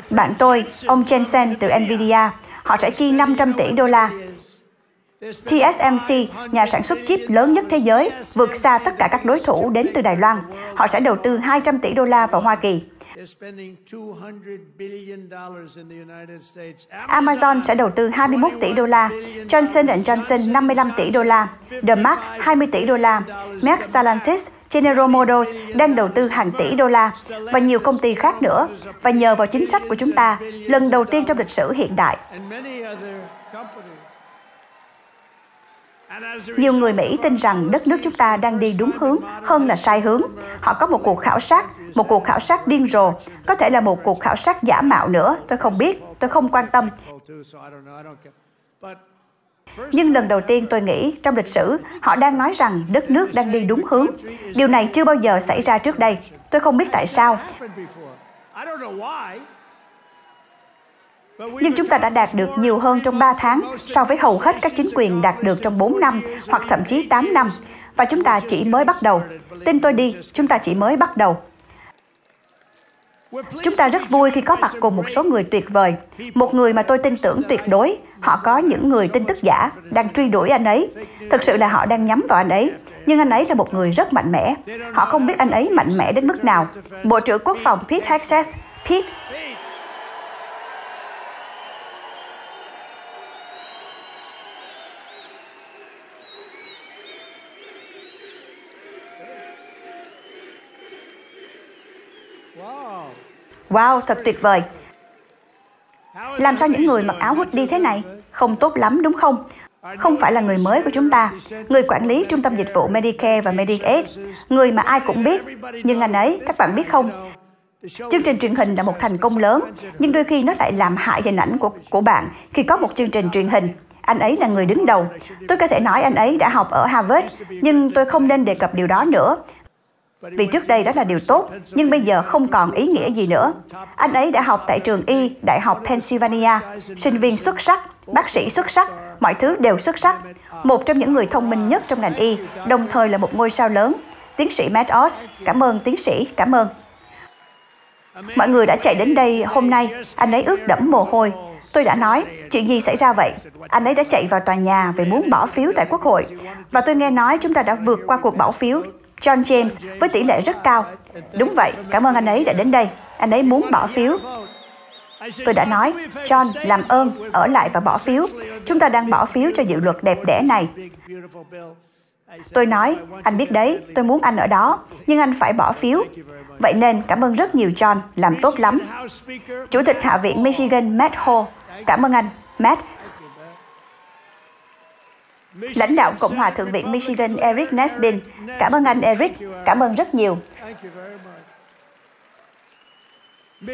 Bạn tôi, ông Jensen từ Nvidia, họ sẽ chi 500 tỷ đô la. TSMC, nhà sản xuất chip lớn nhất thế giới, vượt xa tất cả các đối thủ đến từ Đài Loan. Họ sẽ đầu tư 200 tỷ đô la vào Hoa Kỳ. Amazon sẽ đầu tư 21 tỷ đô la, Johnson & Johnson 55 tỷ đô la, The Mark 20 tỷ đô la, Merck Stellantis, General Motors đang đầu tư hàng tỷ đô la và nhiều công ty khác nữa. Và nhờ vào chính sách của chúng ta, lần đầu tiên trong lịch sử hiện đại, nhiều người Mỹ tin rằng đất nước chúng ta đang đi đúng hướng hơn là sai hướng. Họ có một cuộc khảo sát điên rồ, có thể là một cuộc khảo sát giả mạo nữa, tôi không biết, tôi không quan tâm. Nhưng lần đầu tiên tôi nghĩ trong lịch sử, họ đang nói rằng đất nước đang đi đúng hướng. Điều này chưa bao giờ xảy ra trước đây. Tôi không biết tại sao. Nhưng chúng ta đã đạt được nhiều hơn trong 3 tháng so với hầu hết các chính quyền đạt được trong 4 năm hoặc thậm chí 8 năm. Và chúng ta chỉ mới bắt đầu. Tin tôi đi, chúng ta chỉ mới bắt đầu. Chúng ta rất vui khi có mặt cùng một số người tuyệt vời. Một người mà tôi tin tưởng tuyệt đối. Họ có những người tin tức giả đang truy đuổi anh ấy. Thực sự là họ đang nhắm vào anh ấy. Nhưng anh ấy là một người rất mạnh mẽ. Họ không biết anh ấy mạnh mẽ đến mức nào. Bộ trưởng Quốc phòng Pete Hegseth. Pete. Wow, thật tuyệt vời. Làm sao những người mặc áo hoodie thế này? Không tốt lắm đúng không? Không phải là người mới của chúng ta. Người quản lý trung tâm dịch vụ Medicare và Medicaid. Người mà ai cũng biết. Nhưng anh ấy, các bạn biết không? Chương trình truyền hình là một thành công lớn. Nhưng đôi khi nó lại làm hại hình ảnh của bạn khi có một chương trình truyền hình. Anh ấy là người đứng đầu. Tôi có thể nói anh ấy đã học ở Harvard. Nhưng tôi không nên đề cập điều đó nữa. Vì trước đây đó là điều tốt, nhưng bây giờ không còn ý nghĩa gì nữa. Anh ấy đã học tại trường Y, Đại học Pennsylvania, sinh viên xuất sắc, bác sĩ xuất sắc, mọi thứ đều xuất sắc. Một trong những người thông minh nhất trong ngành Y, đồng thời là một ngôi sao lớn. Tiến sĩ Matt Oz, cảm ơn tiến sĩ, cảm ơn. Mọi người đã chạy đến đây hôm nay, anh ấy ướt đẫm mồ hôi. Tôi đã nói, chuyện gì xảy ra vậy? Anh ấy đã chạy vào tòa nhà vì muốn bỏ phiếu tại Quốc hội. Và tôi nghe nói chúng ta đã vượt qua cuộc bỏ phiếu John James với tỷ lệ rất cao. Đúng vậy, cảm ơn anh ấy đã đến đây. Anh ấy muốn bỏ phiếu. Tôi đã nói, John, làm ơn, ở lại và bỏ phiếu. Chúng ta đang bỏ phiếu cho dự luật đẹp đẽ này. Tôi nói, anh biết đấy, tôi muốn anh ở đó, nhưng anh phải bỏ phiếu. Vậy nên, cảm ơn rất nhiều John, làm tốt lắm. Chủ tịch Hạ viện Michigan Matt Hall, cảm ơn anh, Matt. Lãnh đạo Cộng hòa Thượng viện Michigan Eric Nesbin, cảm ơn anh Eric, cảm ơn rất nhiều.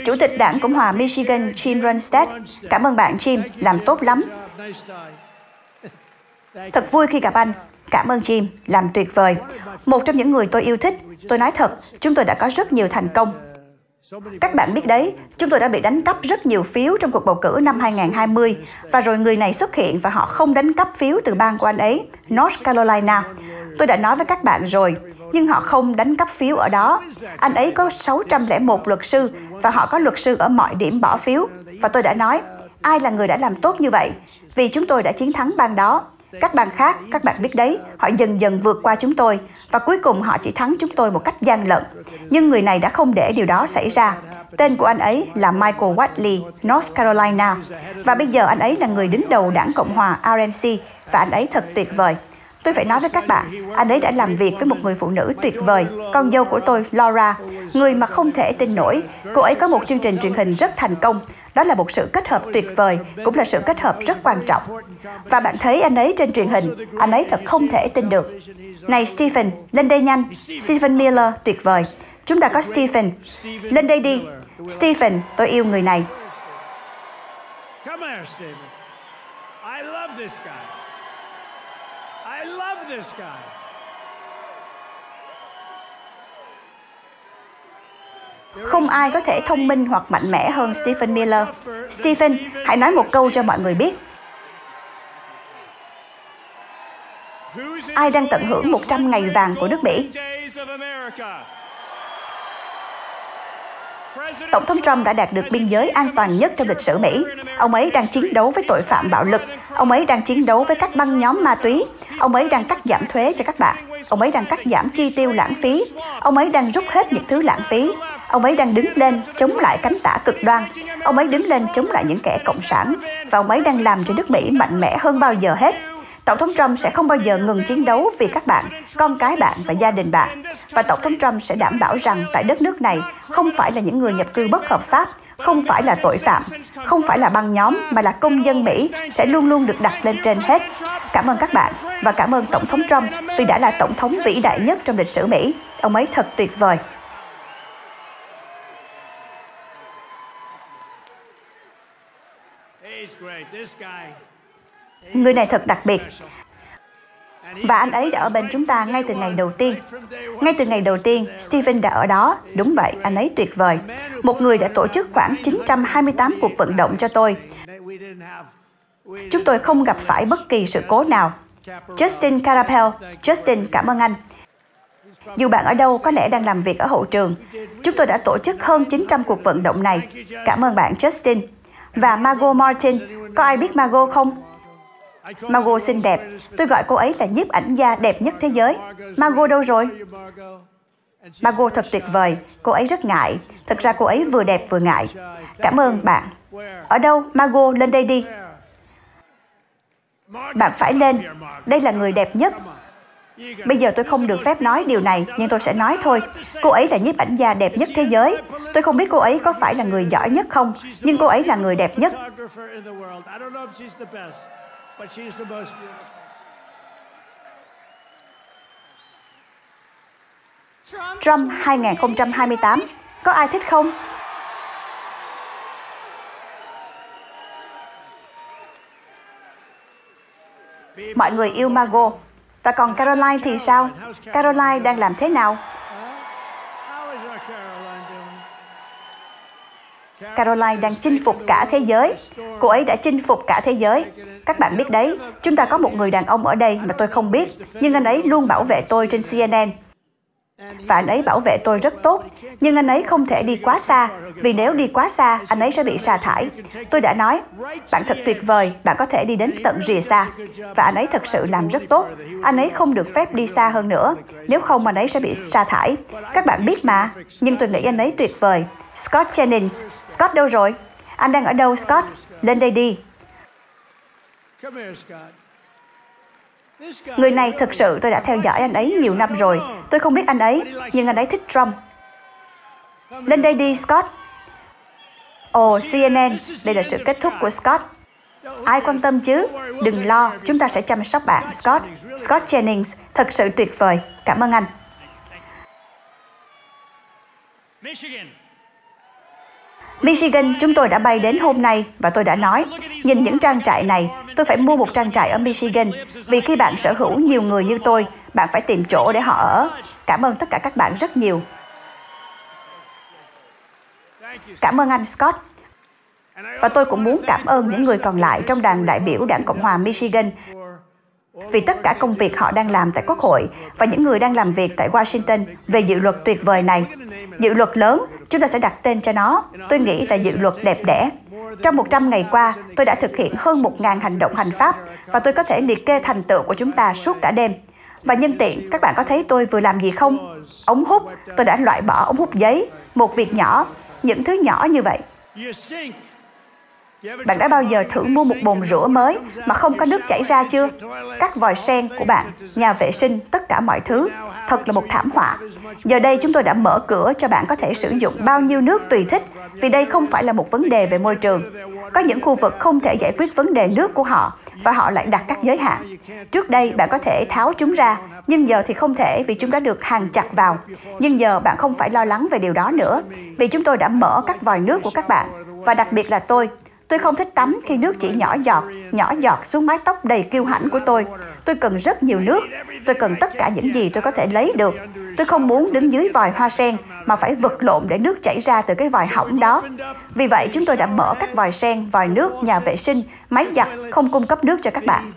Chủ tịch Đảng Cộng hòa Michigan Jim Runstad, cảm ơn bạn Jim, làm tốt lắm. Thật vui khi gặp anh. Cảm ơn Jim, làm tuyệt vời. Một trong những người tôi yêu thích. Tôi nói thật, chúng tôi đã có rất nhiều thành công. Các bạn biết đấy, chúng tôi đã bị đánh cắp rất nhiều phiếu trong cuộc bầu cử năm 2020, và rồi người này xuất hiện và họ không đánh cắp phiếu từ bang của anh ấy, North Carolina. Tôi đã nói với các bạn rồi, nhưng họ không đánh cắp phiếu ở đó. Anh ấy có 601 luật sư, và họ có luật sư ở mọi điểm bỏ phiếu. Và tôi đã nói, ai là người đã làm tốt như vậy? Vì chúng tôi đã chiến thắng bang đó. Các bang khác, các bạn biết đấy, họ dần dần vượt qua chúng tôi, và cuối cùng họ chỉ thắng chúng tôi một cách gian lận. Nhưng người này đã không để điều đó xảy ra. Tên của anh ấy là Michael Whatley, North Carolina, và bây giờ anh ấy là người đứng đầu đảng Cộng hòa RNC, và anh ấy thật tuyệt vời. Tôi phải nói với các bạn, anh ấy đã làm việc với một người phụ nữ tuyệt vời, con dâu của tôi, Laura, người mà không thể tin nổi. Cô ấy có một chương trình truyền hình rất thành công. Đó là một sự kết hợp tuyệt vời, cũng là sự kết hợp rất quan trọng. Và bạn thấy anh ấy trên truyền hình, anh ấy thật không thể tin được. Này Stephen, lên đây nhanh. Stephen Miller, tuyệt vời. Chúng ta có Stephen. Lên đây đi. Stephen, tôi yêu người này. Come here, Stephen. I love this guy. I love this guy. Không ai có thể thông minh hoặc mạnh mẽ hơn Stephen Miller. Stephen, hãy nói một câu cho mọi người biết. Ai đang tận hưởng 100 ngày vàng của nước Mỹ? Tổng thống Trump đã đạt được biên giới an toàn nhất trong lịch sử Mỹ. Ông ấy đang chiến đấu với tội phạm bạo lực. Ông ấy đang chiến đấu với các băng nhóm ma túy. Ông ấy đang cắt giảm thuế cho các bạn. Ông ấy đang cắt giảm chi tiêu lãng phí. Ông ấy đang rút hết những thứ lãng phí. Ông ấy đang đứng lên chống lại cánh tả cực đoan. Ông ấy đứng lên chống lại những kẻ cộng sản. Và ông ấy đang làm cho nước Mỹ mạnh mẽ hơn bao giờ hết. Tổng thống Trump sẽ không bao giờ ngừng chiến đấu vì các bạn, con cái bạn và gia đình bạn. Và Tổng thống Trump sẽ đảm bảo rằng tại đất nước này không phải là những người nhập cư bất hợp pháp, không phải là tội phạm, không phải là băng nhóm, mà là công dân Mỹ sẽ luôn luôn được đặt lên trên hết. Cảm ơn các bạn và cảm ơn Tổng thống Trump vì đã là Tổng thống vĩ đại nhất trong lịch sử Mỹ. Ông ấy thật tuyệt vời. Người này thật đặc biệt. Và anh ấy đã ở bên chúng ta ngay từ ngày đầu tiên. Ngay từ ngày đầu tiên, Stephen đã ở đó. Đúng vậy, anh ấy tuyệt vời. Một người đã tổ chức khoảng 928 cuộc vận động cho tôi. Chúng tôi không gặp phải bất kỳ sự cố nào. Justin Carapel, Justin, cảm ơn anh. Dù bạn ở đâu, có lẽ đang làm việc ở hậu trường. Chúng tôi đã tổ chức hơn 900 cuộc vận động này. Cảm ơn bạn, Justin. Và Margot Martin, có ai biết Margot không? Margot xinh đẹp. Tôi gọi cô ấy là nhiếp ảnh gia đẹp nhất thế giới. Margot đâu rồi? Margot thật tuyệt vời. Cô ấy rất ngại. Thực ra cô ấy vừa đẹp vừa ngại. Cảm ơn bạn. Ở đâu? Margot, lên đây đi. Bạn phải lên. Đây là người đẹp nhất. Bây giờ tôi không được phép nói điều này, nhưng tôi sẽ nói thôi. Cô ấy là nhiếp ảnh gia đẹp nhất thế giới. Tôi không biết cô ấy có phải là người giỏi nhất không, nhưng cô ấy là người đẹp nhất. Trump 2028. Có ai thích không? Mọi người yêu Margot. Và còn Caroline thì sao? Caroline đang làm thế nào? Caroline đang chinh phục cả thế giới. Cô ấy đã chinh phục cả thế giới. Các bạn biết đấy, chúng ta có một người đàn ông ở đây mà tôi không biết, nhưng anh ấy luôn bảo vệ tôi trên CNN. Và anh ấy bảo vệ tôi rất tốt, nhưng anh ấy không thể đi quá xa, vì nếu đi quá xa, anh ấy sẽ bị sa thải. Tôi đã nói, bạn thật tuyệt vời, bạn có thể đi đến tận rìa xa. Và anh ấy thật sự làm rất tốt. Anh ấy không được phép đi xa hơn nữa, nếu không anh ấy sẽ bị sa thải. Các bạn biết mà, nhưng tôi nghĩ anh ấy tuyệt vời. Scott Jennings. Scott đâu rồi? Anh đang ở đâu, Scott? Lên đây đi. Người này thực sự tôi đã theo dõi anh ấy nhiều năm rồi. Tôi không biết anh ấy, nhưng anh ấy thích Trump. Lên đây đi, Scott. Ồ, CNN, đây là sự kết thúc của Scott. Ai quan tâm chứ? Đừng lo, chúng ta sẽ chăm sóc bạn, Scott. Scott Jennings, thật sự tuyệt vời. Cảm ơn anh. Michigan, chúng tôi đã bay đến hôm nay và tôi đã nói, nhìn những trang trại này, tôi phải mua một trang trại ở Michigan, vì khi bạn sở hữu nhiều người như tôi, bạn phải tìm chỗ để họ ở. Cảm ơn tất cả các bạn rất nhiều. Cảm ơn anh, Scott. Và tôi cũng muốn cảm ơn những người còn lại trong đoàn đại biểu Đảng Cộng hòa Michigan vì tất cả công việc họ đang làm tại Quốc hội và những người đang làm việc tại Washington về dự luật tuyệt vời này. Dự luật lớn, chúng ta sẽ đặt tên cho nó. Tôi nghĩ là dự luật đẹp đẽ. Trong 100 ngày qua, tôi đã thực hiện hơn 1.000 hành động hành pháp và tôi có thể liệt kê thành tựu của chúng ta suốt cả đêm. Và nhân tiện, các bạn có thấy tôi vừa làm gì không? Ống hút, tôi đã loại bỏ ống hút giấy. Một việc nhỏ, những thứ nhỏ như vậy. Bạn đã bao giờ thử mua một bồn rửa mới mà không có nước chảy ra chưa? Các vòi sen của bạn, nhà vệ sinh, tất cả mọi thứ. Thật là một thảm họa. Giờ đây chúng tôi đã mở cửa cho bạn có thể sử dụng bao nhiêu nước tùy thích, vì đây không phải là một vấn đề về môi trường. Có những khu vực không thể giải quyết vấn đề nước của họ, và họ lại đặt các giới hạn. Trước đây bạn có thể tháo chúng ra, nhưng giờ thì không thể vì chúng đã được hàn chặt vào. Nhưng giờ bạn không phải lo lắng về điều đó nữa, vì chúng tôi đã mở các vòi nước của các bạn, và đặc biệt là tôi không thích tắm khi nước chỉ nhỏ giọt xuống mái tóc đầy kiêu hãnh của tôi. Tôi cần rất nhiều nước. Tôi cần tất cả những gì tôi có thể lấy được. Tôi không muốn đứng dưới vòi hoa sen mà phải vật lộn để nước chảy ra từ cái vòi hỏng đó. Vì vậy, chúng tôi đã mở các vòi sen, vòi nước, nhà vệ sinh, máy giặt không cung cấp nước cho các bạn.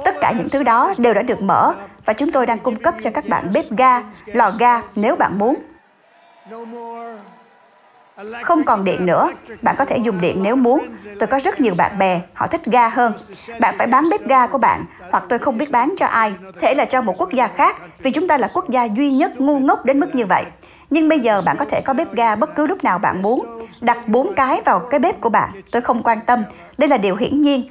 Tất cả những thứ đó đều đã được mở và chúng tôi đang cung cấp cho các bạn bếp ga, lò ga nếu bạn muốn. Không còn điện nữa, bạn có thể dùng điện nếu muốn. Tôi có rất nhiều bạn bè, họ thích ga hơn. Bạn phải bán bếp ga của bạn, hoặc tôi không biết bán cho ai, thể là cho một quốc gia khác, vì chúng ta là quốc gia duy nhất ngu ngốc đến mức như vậy. Nhưng bây giờ bạn có thể có bếp ga bất cứ lúc nào bạn muốn. Đặt 4 cái vào cái bếp của bạn, tôi không quan tâm. Đây là điều hiển nhiên.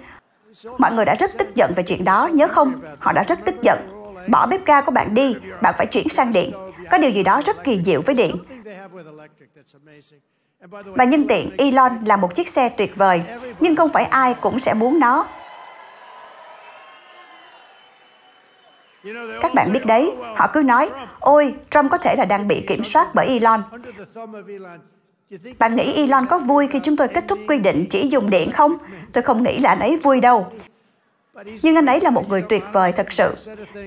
Mọi người đã rất tức giận về chuyện đó, nhớ không? Họ đã rất tức giận. Bỏ bếp ga của bạn đi, bạn phải chuyển sang điện. Có điều gì đó rất kỳ diệu với điện. Và nhân tiện, Elon là một chiếc xe tuyệt vời, nhưng không phải ai cũng sẽ muốn nó. Các bạn biết đấy, họ cứ nói, ôi, Trump có thể là đang bị kiểm soát bởi Elon. Bạn nghĩ Elon có vui khi chúng tôi kết thúc quy định chỉ dùng điện không? Tôi không nghĩ là anh ấy vui đâu. Nhưng anh ấy là một người tuyệt vời thật sự.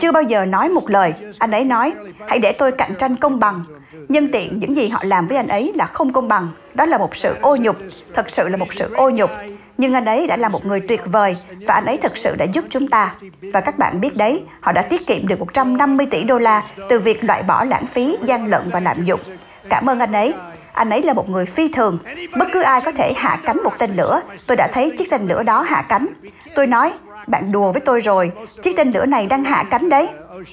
Chưa bao giờ nói một lời. Anh ấy nói, hãy để tôi cạnh tranh công bằng. Nhân tiện, những gì họ làm với anh ấy là không công bằng. Đó là một sự ô nhục. Thật sự là một sự ô nhục. Nhưng anh ấy đã là một người tuyệt vời và anh ấy thực sự đã giúp chúng ta. Và các bạn biết đấy, họ đã tiết kiệm được 150 tỷ đô la từ việc loại bỏ lãng phí, gian lận và lạm dụng. Cảm ơn anh ấy. Anh ấy là một người phi thường. Bất cứ ai có thể hạ cánh một tên lửa. Tôi đã thấy chiếc tên lửa đó hạ cánh. Tôi nói, bạn đùa với tôi rồi, chiếc tên lửa này đang hạ cánh đấy.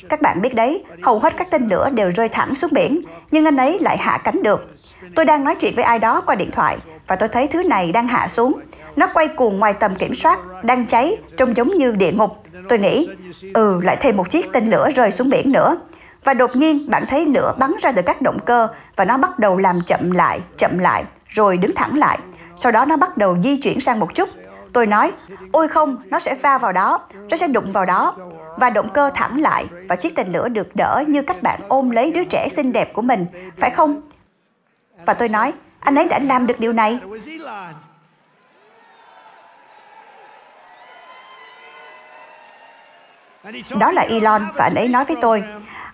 Các bạn biết đấy, hầu hết các tên lửa đều rơi thẳng xuống biển, nhưng anh ấy lại hạ cánh được. Tôi đang nói chuyện với ai đó qua điện thoại, và tôi thấy thứ này đang hạ xuống. Nó quay cuồng ngoài tầm kiểm soát, đang cháy, trông giống như địa ngục. Tôi nghĩ, lại thêm một chiếc tên lửa rơi xuống biển nữa. Và đột nhiên, bạn thấy lửa bắn ra từ các động cơ, và nó bắt đầu làm chậm lại, rồi đứng thẳng lại. Sau đó nó bắt đầu di chuyển sang một chút. Tôi nói, ôi không, nó sẽ va vào đó, nó sẽ đụng vào đó. Và động cơ thẳng lại, và chiếc tên lửa được đỡ như cách bạn ôm lấy đứa trẻ xinh đẹp của mình, phải không? Và tôi nói, anh ấy đã làm được điều này. Đó là Elon, và anh ấy nói với tôi,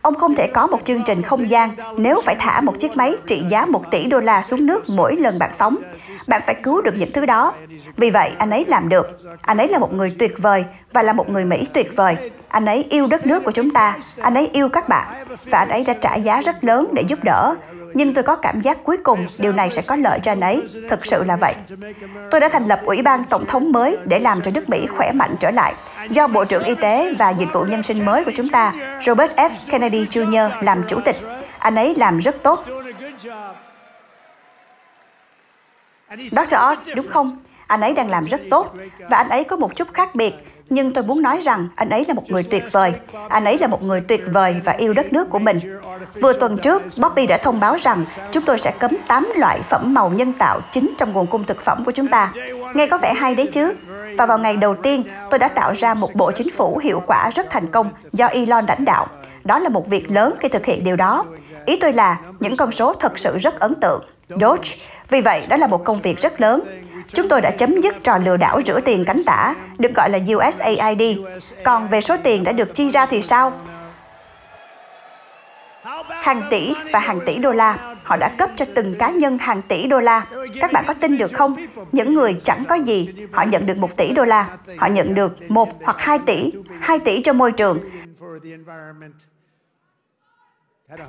Ông không thể có một chương trình không gian nếu phải thả một chiếc máy trị giá $1 tỷ xuống nước mỗi lần bạn phóng. Bạn phải cứu được những thứ đó. Vì vậy, anh ấy làm được. Anh ấy là một người tuyệt vời và là một người Mỹ tuyệt vời. Anh ấy yêu đất nước của chúng ta. Anh ấy yêu các bạn. Và anh ấy đã trả giá rất lớn để giúp đỡ. Nhưng tôi có cảm giác cuối cùng điều này sẽ có lợi cho anh ấy. Thực sự là vậy. Tôi đã thành lập Ủy ban Tổng thống mới để làm cho nước Mỹ khỏe mạnh trở lại, do Bộ trưởng Y tế và Dịch vụ Nhân sinh mới của chúng ta, Robert F. Kennedy Jr. làm chủ tịch. Anh ấy làm rất tốt. Dr. Oz, đúng không? Anh ấy đang làm rất tốt, và anh ấy có một chút khác biệt. Nhưng tôi muốn nói rằng anh ấy là một người tuyệt vời. Anh ấy là một người tuyệt vời và yêu đất nước của mình. Vừa tuần trước, Bobby đã thông báo rằng chúng tôi sẽ cấm 8 loại phẩm màu nhân tạo chính trong nguồn cung thực phẩm của chúng ta. Nghe có vẻ hay đấy chứ? Và vào ngày đầu tiên, tôi đã tạo ra một bộ chính phủ hiệu quả rất thành công do Elon lãnh đạo. Đó là một việc lớn khi thực hiện điều đó. Ý tôi là những con số thật sự rất ấn tượng. Doge. Vì vậy, đó là một công việc rất lớn. Chúng tôi đã chấm dứt trò lừa đảo rửa tiền cánh tả, được gọi là USAID. Còn về số tiền đã được chi ra thì sao? Hàng tỷ và hàng tỷ đô la. Họ đã cấp cho từng cá nhân hàng tỷ đô la. Các bạn có tin được không? Những người chẳng có gì, họ nhận được $1 tỷ. Họ nhận được 1 hoặc 2 tỷ, 2 tỷ cho môi trường.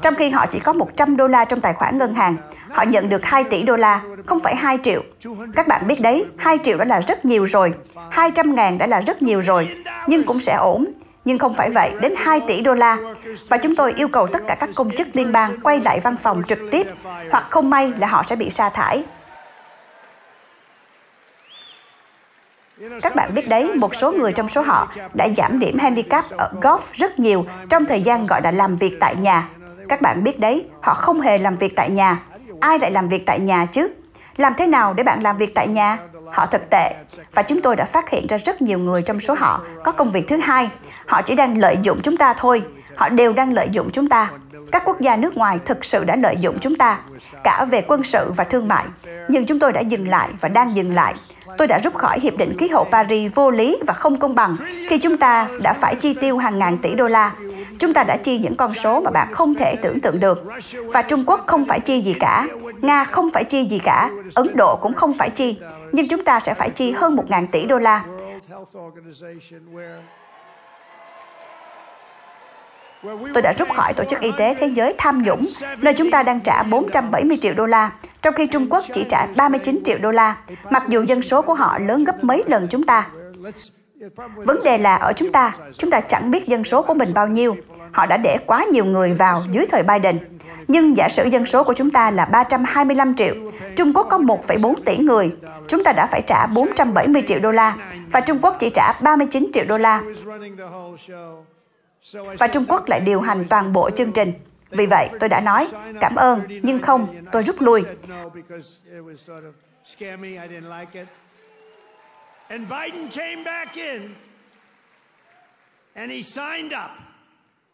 Trong khi họ chỉ có $100 trong tài khoản ngân hàng, họ nhận được $2 tỷ, không phải 2 triệu. Các bạn biết đấy, 2 triệu đã là rất nhiều rồi, 200.000 đã là rất nhiều rồi, nhưng cũng sẽ ổn. Nhưng không phải vậy, đến $2 tỷ. Và chúng tôi yêu cầu tất cả các công chức liên bang quay lại văn phòng trực tiếp, hoặc không may là họ sẽ bị sa thải. Các bạn biết đấy, một số người trong số họ đã giảm điểm handicap ở golf rất nhiều trong thời gian gọi là làm việc tại nhà. Các bạn biết đấy, họ không hề làm việc tại nhà. Ai lại làm việc tại nhà chứ? Làm thế nào để bạn làm việc tại nhà? Họ thật tệ. Và chúng tôi đã phát hiện ra rất nhiều người trong số họ có công việc thứ hai. Họ chỉ đang lợi dụng chúng ta thôi. Họ đều đang lợi dụng chúng ta. Các quốc gia nước ngoài thực sự đã lợi dụng chúng ta, cả về quân sự và thương mại. Nhưng chúng tôi đã dừng lại và đang dừng lại. Tôi đã rút khỏi Hiệp định Khí hậu Paris vô lý và không công bằng khi chúng ta đã phải chi tiêu hàng ngàn tỷ đô la. Chúng ta đã chi những con số mà bạn không thể tưởng tượng được. Và Trung Quốc không phải chi gì cả. Nga không phải chi gì cả. Ấn Độ cũng không phải chi. Nhưng chúng ta sẽ phải chi hơn 1.000 tỷ đô la. Tôi đã rút khỏi Tổ chức Y tế Thế giới tham nhũng, nơi chúng ta đang trả 470 triệu đô la, trong khi Trung Quốc chỉ trả 39 triệu đô la, mặc dù dân số của họ lớn gấp mấy lần chúng ta. Vấn đề là ở chúng ta chẳng biết dân số của mình bao nhiêu. Họ đã để quá nhiều người vào dưới thời Biden. Nhưng giả sử dân số của chúng ta là 325 triệu, Trung Quốc có 1,4 tỷ người, chúng ta đã phải trả 470 triệu đô la, và Trung Quốc chỉ trả 39 triệu đô la. Và Trung Quốc lại điều hành toàn bộ chương trình. Vì vậy, tôi đã nói, cảm ơn, nhưng không, tôi rút lui. And Biden came back in, and he signed up.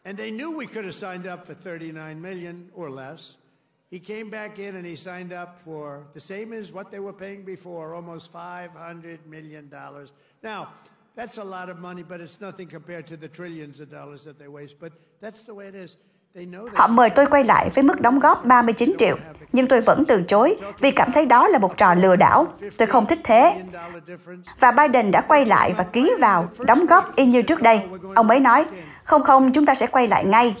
And they knew we could have signed up for 39 million or less. He came back in and he signed up for the same as what they were paying before, almost $500 million. Now, that's a lot of money, but it's nothing compared to the trillions of dollars that they waste. But that's the way it is. Họ mời tôi quay lại với mức đóng góp 39 triệu, nhưng tôi vẫn từ chối vì cảm thấy đó là một trò lừa đảo. Tôi không thích thế. Và Biden đã quay lại và ký vào, đóng góp y như trước đây. Ông ấy nói, không, chúng ta sẽ quay lại ngay.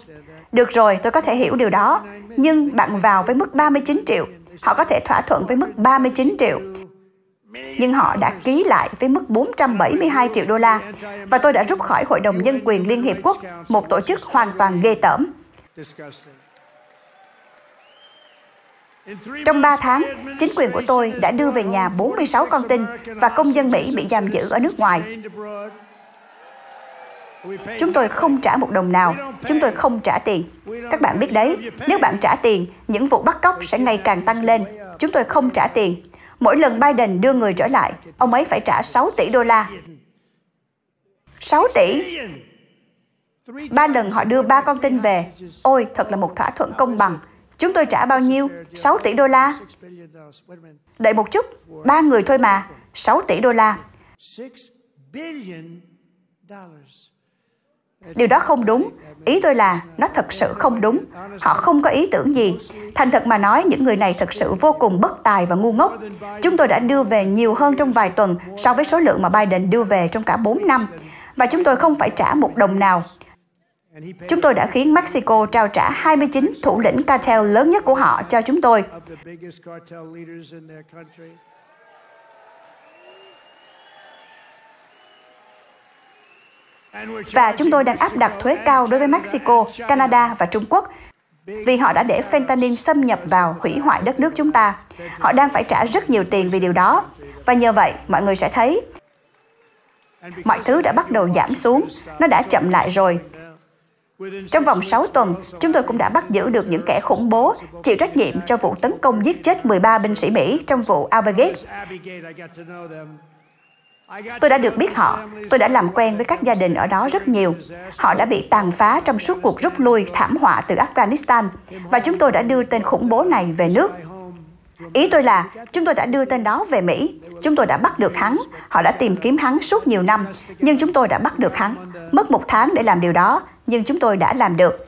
Được rồi, tôi có thể hiểu điều đó. Nhưng bạn vào với mức 39 triệu. Họ có thể thỏa thuận với mức 39 triệu. Nhưng họ đã ký lại với mức 472 triệu đô la. Và tôi đã rút khỏi Hội đồng Nhân quyền Liên Hiệp Quốc, một tổ chức hoàn toàn ghê tởm. Trong 3 tháng, chính quyền của tôi đã đưa về nhà 46 con tin và công dân Mỹ bị giam giữ ở nước ngoài. Chúng tôi không trả một đồng nào, chúng tôi không trả tiền. Các bạn biết đấy, nếu bạn trả tiền, những vụ bắt cóc sẽ ngày càng tăng lên. Chúng tôi không trả tiền. Mỗi lần Biden đưa người trở lại, ông ấy phải trả 6 tỷ đô la. 6 tỷ! 3 lần họ đưa 3 con tin về. Ôi, thật là một thỏa thuận công bằng. Chúng tôi trả bao nhiêu? 6 tỷ đô la. Đợi một chút, 3 người thôi mà. 6 tỷ đô la. Điều đó không đúng. Ý tôi là nó thật sự không đúng. Họ không có ý tưởng gì. Thành thật mà nói, những người này thật sự vô cùng bất tài và ngu ngốc. Chúng tôi đã đưa về nhiều hơn trong vài tuần so với số lượng mà Biden đưa về trong cả 4 năm. Và chúng tôi không phải trả một đồng nào. Chúng tôi đã khiến Mexico trao trả 29 thủ lĩnh cartel lớn nhất của họ cho chúng tôi. Và chúng tôi đang áp đặt thuế cao đối với Mexico, Canada và Trung Quốc vì họ đã để fentanyl xâm nhập vào hủy hoại đất nước chúng ta. Họ đang phải trả rất nhiều tiền vì điều đó. Và nhờ vậy, mọi người sẽ thấy mọi thứ đã bắt đầu giảm xuống. Nó đã chậm lại rồi. Trong vòng 6 tuần, chúng tôi cũng đã bắt giữ được những kẻ khủng bố chịu trách nhiệm cho vụ tấn công giết chết 13 binh sĩ Mỹ trong vụ Abergate. Tôi đã được biết họ. Tôi đã làm quen với các gia đình ở đó rất nhiều. Họ đã bị tàn phá trong suốt cuộc rút lui thảm họa từ Afghanistan. Và chúng tôi đã đưa tên khủng bố này về nước. Ý tôi là, chúng tôi đã đưa tên đó về Mỹ. Chúng tôi đã bắt được hắn. Họ đã tìm kiếm hắn suốt nhiều năm. Nhưng chúng tôi đã bắt được hắn. Mất 1 tháng để làm điều đó. Nhưng chúng tôi đã làm được.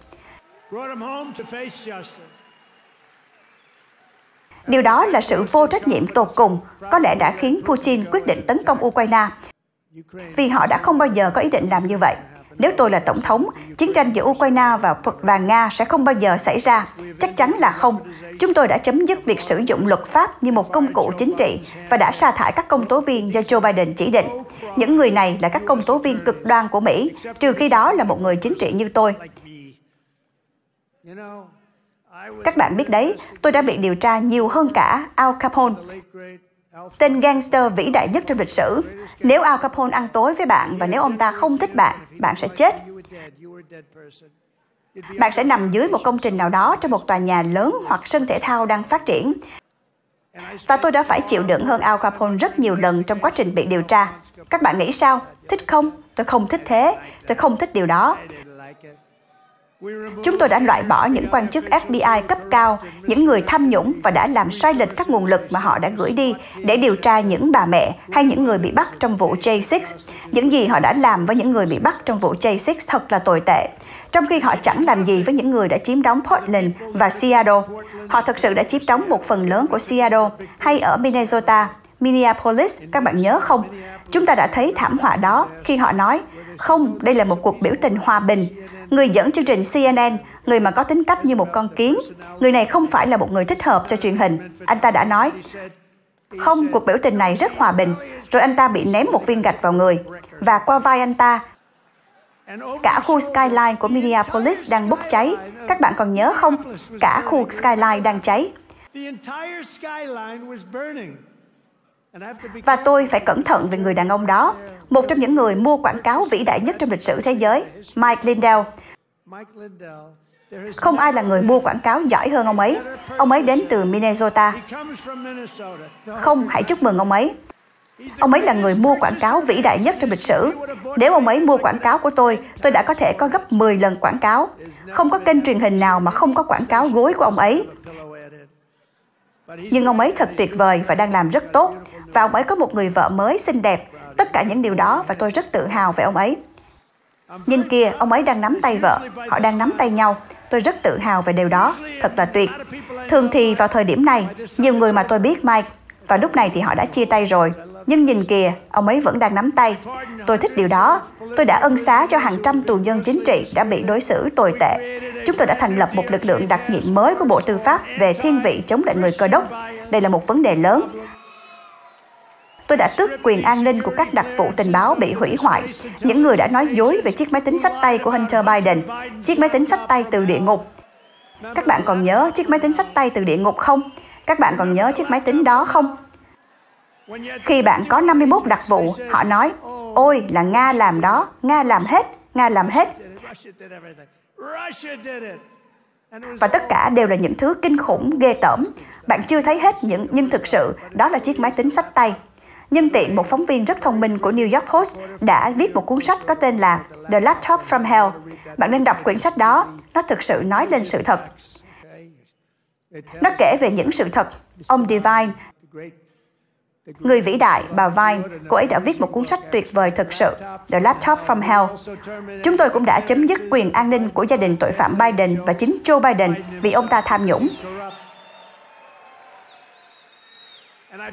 Điều đó là sự vô trách nhiệm tột cùng, có lẽ đã khiến Putin quyết định tấn công Ukraine, vì họ đã không bao giờ có ý định làm như vậy. Nếu tôi là tổng thống, chiến tranh giữa Ukraine và Nga sẽ không bao giờ xảy ra. Chắc chắn là không. Chúng tôi đã chấm dứt việc sử dụng luật pháp như một công cụ chính trị và đã sa thải các công tố viên do Joe Biden chỉ định. Những người này là các công tố viên cực đoan của Mỹ, trừ khi đó là một người chính trị như tôi. Các bạn biết đấy, tôi đã bị điều tra nhiều hơn cả Al Capone, tên gangster vĩ đại nhất trong lịch sử. Nếu Al Capone ăn tối với bạn và nếu ông ta không thích bạn, bạn sẽ chết. Bạn sẽ nằm dưới một công trình nào đó trong một tòa nhà lớn hoặc sân thể thao đang phát triển. Và tôi đã phải chịu đựng hơn Al Capone rất nhiều lần trong quá trình bị điều tra. Các bạn nghĩ sao? Thích không? Tôi không thích thế. Tôi không thích điều đó. Chúng tôi đã loại bỏ những quan chức FBI cấp cao, những người tham nhũng và đã làm sai lệch các nguồn lực mà họ đã gửi đi để điều tra những bà mẹ hay những người bị bắt trong vụ J6. Những gì họ đã làm với những người bị bắt trong vụ J6 thật là tồi tệ, trong khi họ chẳng làm gì với những người đã chiếm đóng Portland và Seattle. Họ thực sự đã chiếm đóng một phần lớn của Seattle hay ở Minneapolis, các bạn nhớ không? Chúng ta đã thấy thảm họa đó khi họ nói, không, đây là một cuộc biểu tình hòa bình. Người dẫn chương trình CNN, người mà có tính cách như một con kiến, người này không phải là một người thích hợp cho truyền hình. Anh ta đã nói, không, cuộc biểu tình này rất hòa bình, rồi anh ta bị ném một viên gạch vào người. Và qua vai anh ta, cả khu Skyline của Minneapolis đang bốc cháy. Các bạn còn nhớ không? Cả khu Skyline đang cháy. Và tôi phải cẩn thận về người đàn ông đó, một trong những người mua quảng cáo vĩ đại nhất trong lịch sử thế giới, Mike Lindell. Không ai là người mua quảng cáo giỏi hơn ông ấy. Ông ấy đến từ Minnesota. Không, hãy chúc mừng ông ấy. Ông ấy là người mua quảng cáo vĩ đại nhất trong lịch sử. Nếu ông ấy mua quảng cáo của tôi đã có thể có gấp 10 lần quảng cáo. Không có kênh truyền hình nào mà không có quảng cáo gối của ông ấy. Nhưng ông ấy thật tuyệt vời và đang làm rất tốt. Và ông ấy có một người vợ mới xinh đẹp. Tất cả những điều đó và tôi rất tự hào về ông ấy. Nhìn kìa, ông ấy đang nắm tay vợ. Họ đang nắm tay nhau. Tôi rất tự hào về điều đó. Thật là tuyệt. Thường thì vào thời điểm này, nhiều người mà tôi biết Mike, và lúc này thì họ đã chia tay rồi. Nhưng nhìn kìa, ông ấy vẫn đang nắm tay. Tôi thích điều đó. Tôi đã ân xá cho hàng trăm tù nhân chính trị đã bị đối xử tồi tệ. Chúng tôi đã thành lập một lực lượng đặc nhiệm mới của Bộ Tư pháp về thiên vị chống lại người Cơ đốc. Đây là một vấn đề lớn. Tôi đã tước quyền an ninh của các đặc vụ tình báo bị hủy hoại. Những người đã nói dối về chiếc máy tính xách tay của Hunter Biden. Chiếc máy tính xách tay từ địa ngục. Các bạn còn nhớ chiếc máy tính xách tay từ địa ngục không? Các bạn còn nhớ chiếc máy tính đó không? Khi bạn có 51 đặc vụ, họ nói, ôi là Nga làm đó, Nga làm hết, Nga làm hết. Và tất cả đều là những thứ kinh khủng, ghê tởm. Bạn chưa thấy hết nhưng thực sự đó là chiếc máy tính xách tay. Nhân tiện, một phóng viên rất thông minh của New York Post đã viết một cuốn sách có tên là The Laptop from Hell. Bạn nên đọc quyển sách đó, nó thực sự nói lên sự thật. Nó kể về những sự thật. Ông Devine, Người vĩ đại, bà Vine, cô ấy đã viết một cuốn sách tuyệt vời thực sự, The Laptop from Hell. Chúng tôi cũng đã chấm dứt quyền an ninh của gia đình tội phạm Biden và chính Joe Biden vì ông ta tham nhũng.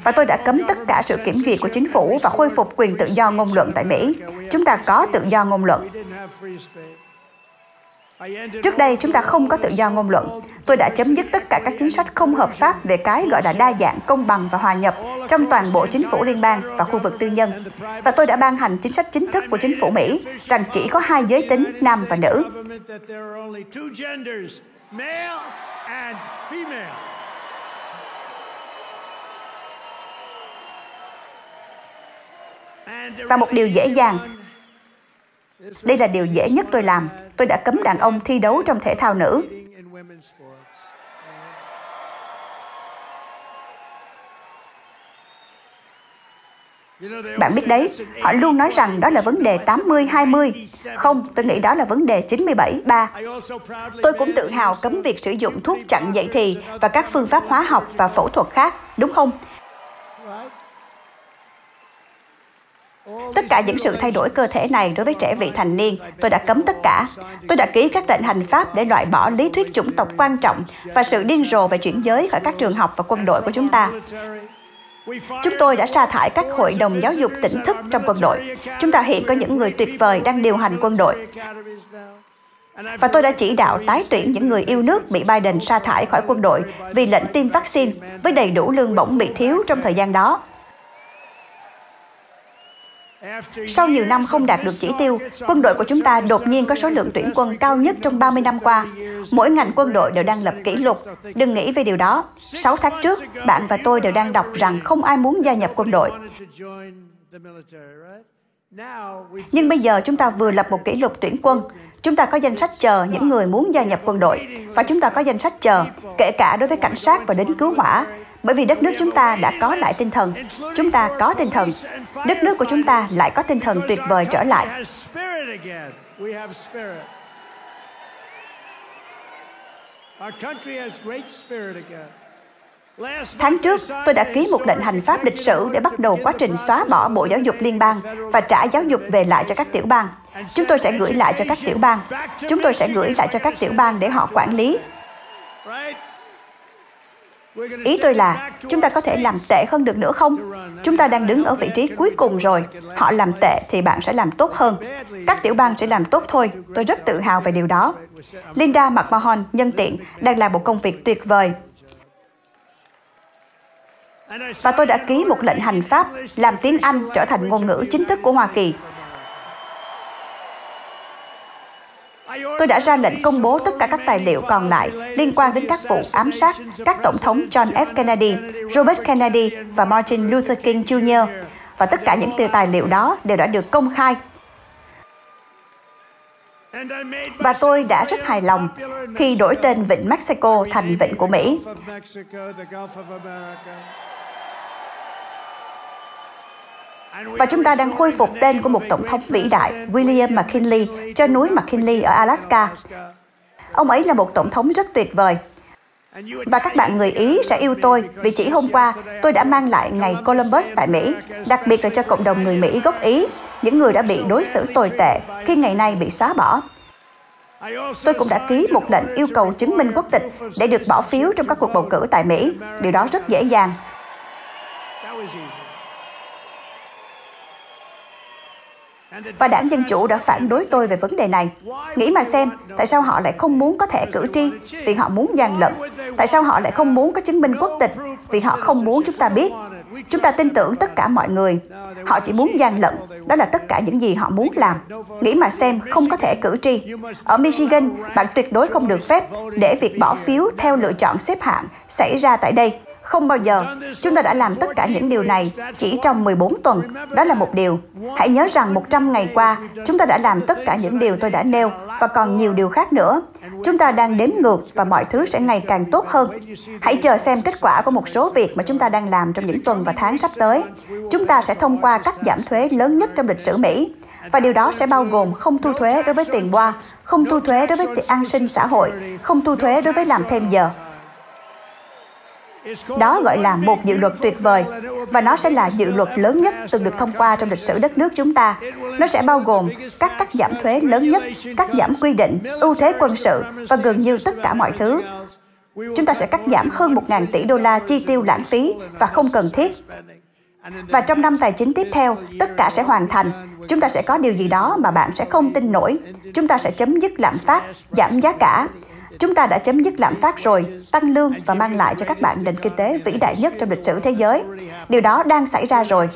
Và tôi đã cấm tất cả sự kiểm duyệt của chính phủ và khôi phục quyền tự do ngôn luận tại Mỹ. Chúng ta có tự do ngôn luận. Trước đây, chúng ta không có tự do ngôn luận. Tôi đã chấm dứt tất cả các chính sách không hợp pháp về cái gọi là đa dạng, công bằng và hòa nhập trong toàn bộ chính phủ liên bang và khu vực tư nhân. Và tôi đã ban hành chính sách chính thức của chính phủ Mỹ rằng chỉ có hai giới tính, nam và nữ. Và một điều dễ dàng, đây là điều dễ nhất tôi làm, tôi đã cấm đàn ông thi đấu trong thể thao nữ. Bạn biết đấy, họ luôn nói rằng đó là vấn đề 80-20. Không, tôi nghĩ đó là vấn đề 97-3. Tôi cũng tự hào cấm việc sử dụng thuốc chặn dậy thì và các phương pháp hóa học và phẫu thuật khác, đúng không? Tất cả những sự thay đổi cơ thể này đối với trẻ vị thành niên, tôi đã cấm tất cả. Tôi đã ký các lệnh hành pháp để loại bỏ lý thuyết chủng tộc quan trọng và sự điên rồ về chuyển giới khỏi các trường học và quân đội của chúng ta. Chúng tôi đã sa thải các hội đồng giáo dục tỉnh thức trong quân đội. Chúng ta hiện có những người tuyệt vời đang điều hành quân đội. Và tôi đã chỉ đạo tái tuyển những người yêu nước bị Biden sa thải khỏi quân đội vì lệnh tiêm vaccine với đầy đủ lương bổng bị thiếu trong thời gian đó. Sau nhiều năm không đạt được chỉ tiêu, quân đội của chúng ta đột nhiên có số lượng tuyển quân cao nhất trong 30 năm qua. Mỗi ngành quân đội đều đang lập kỷ lục. Đừng nghĩ về điều đó. 6 tháng trước, bạn và tôi đều đang đọc rằng không ai muốn gia nhập quân đội. Nhưng bây giờ chúng ta vừa lập một kỷ lục tuyển quân. Chúng ta có danh sách chờ những người muốn gia nhập quân đội. Và chúng ta có danh sách chờ, kể cả đối với cảnh sát và lính cứu hỏa. Bởi vì đất nước chúng ta đã có lại tinh thần. Chúng ta có tinh thần. Đất nước của chúng ta lại có tinh thần tuyệt vời trở lại. Tháng trước, tôi đã ký một lệnh hành pháp lịch sử để bắt đầu quá trình xóa bỏ Bộ Giáo dục Liên bang và trả giáo dục về lại cho các tiểu bang. Chúng tôi sẽ gửi lại cho các tiểu bang. Chúng tôi sẽ gửi lại cho các tiểu bang để họ quản lý. Ý tôi là, chúng ta có thể làm tệ hơn được nữa không? Chúng ta đang đứng ở vị trí cuối cùng rồi. Họ làm tệ thì bạn sẽ làm tốt hơn. Các tiểu bang sẽ làm tốt thôi. Tôi rất tự hào về điều đó. Linda McMahon, nhân tiện, đang làm một công việc tuyệt vời. Và tôi đã ký một lệnh hành pháp làm tiếng Anh trở thành ngôn ngữ chính thức của Hoa Kỳ. Tôi đã ra lệnh công bố tất cả các tài liệu còn lại liên quan đến các vụ ám sát các tổng thống John F. Kennedy, Robert Kennedy và Martin Luther King Jr. Và tất cả những tài liệu đó đều đã được công khai. Và tôi đã rất hài lòng khi đổi tên Vịnh Mexico thành Vịnh của Mỹ. Và chúng ta đang khôi phục tên của một tổng thống vĩ đại, William McKinley, cho núi McKinley ở Alaska. Ông ấy là một tổng thống rất tuyệt vời. Và các bạn người Ý sẽ yêu tôi vì chỉ hôm qua tôi đã mang lại ngày Columbus tại Mỹ, đặc biệt là cho cộng đồng người Mỹ gốc Ý, những người đã bị đối xử tồi tệ khi ngày nay bị xóa bỏ. Tôi cũng đã ký một lệnh yêu cầu chứng minh quốc tịch để được bỏ phiếu trong các cuộc bầu cử tại Mỹ. Điều đó rất dễ dàng. Và đảng Dân Chủ đã phản đối tôi về vấn đề này. Nghĩ mà xem, tại sao họ lại không muốn có thẻ cử tri? Vì họ muốn gian lận. Tại sao họ lại không muốn có chứng minh quốc tịch? Vì họ không muốn chúng ta biết. Chúng ta tin tưởng tất cả mọi người. Họ chỉ muốn gian lận. Đó là tất cả những gì họ muốn làm. Nghĩ mà xem, không có thẻ cử tri. Ở Michigan, bạn tuyệt đối không được phép để việc bỏ phiếu theo lựa chọn xếp hạng xảy ra tại đây. Không bao giờ. Chúng ta đã làm tất cả những điều này chỉ trong 14 tuần. Đó là một điều. Hãy nhớ rằng 100 ngày qua, chúng ta đã làm tất cả những điều tôi đã nêu và còn nhiều điều khác nữa. Chúng ta đang đếm ngược và mọi thứ sẽ ngày càng tốt hơn. Hãy chờ xem kết quả của một số việc mà chúng ta đang làm trong những tuần và tháng sắp tới. Chúng ta sẽ thông qua cắt giảm thuế lớn nhất trong lịch sử Mỹ. Và điều đó sẽ bao gồm không thu thuế đối với tiền boa, không thu thuế đối với tiền an sinh xã hội, không thu thuế đối với làm thêm giờ. Đó gọi là một dự luật tuyệt vời, và nó sẽ là dự luật lớn nhất từng được thông qua trong lịch sử đất nước chúng ta. Nó sẽ bao gồm các cắt giảm thuế lớn nhất, cắt giảm quy định, ưu thế quân sự và gần như tất cả mọi thứ. Chúng ta sẽ cắt giảm hơn 1.000 tỷ đô la chi tiêu lãng phí và không cần thiết. Và trong năm tài chính tiếp theo, tất cả sẽ hoàn thành. Chúng ta sẽ có điều gì đó mà bạn sẽ không tin nổi. Chúng ta sẽ chấm dứt lạm phát, giảm giá cả. Chúng ta đã chấm dứt lạm phát rồi, tăng lương và mang lại cho các bạn nền kinh tế vĩ đại nhất trong lịch sử thế giới. Điều đó đang xảy ra rồi.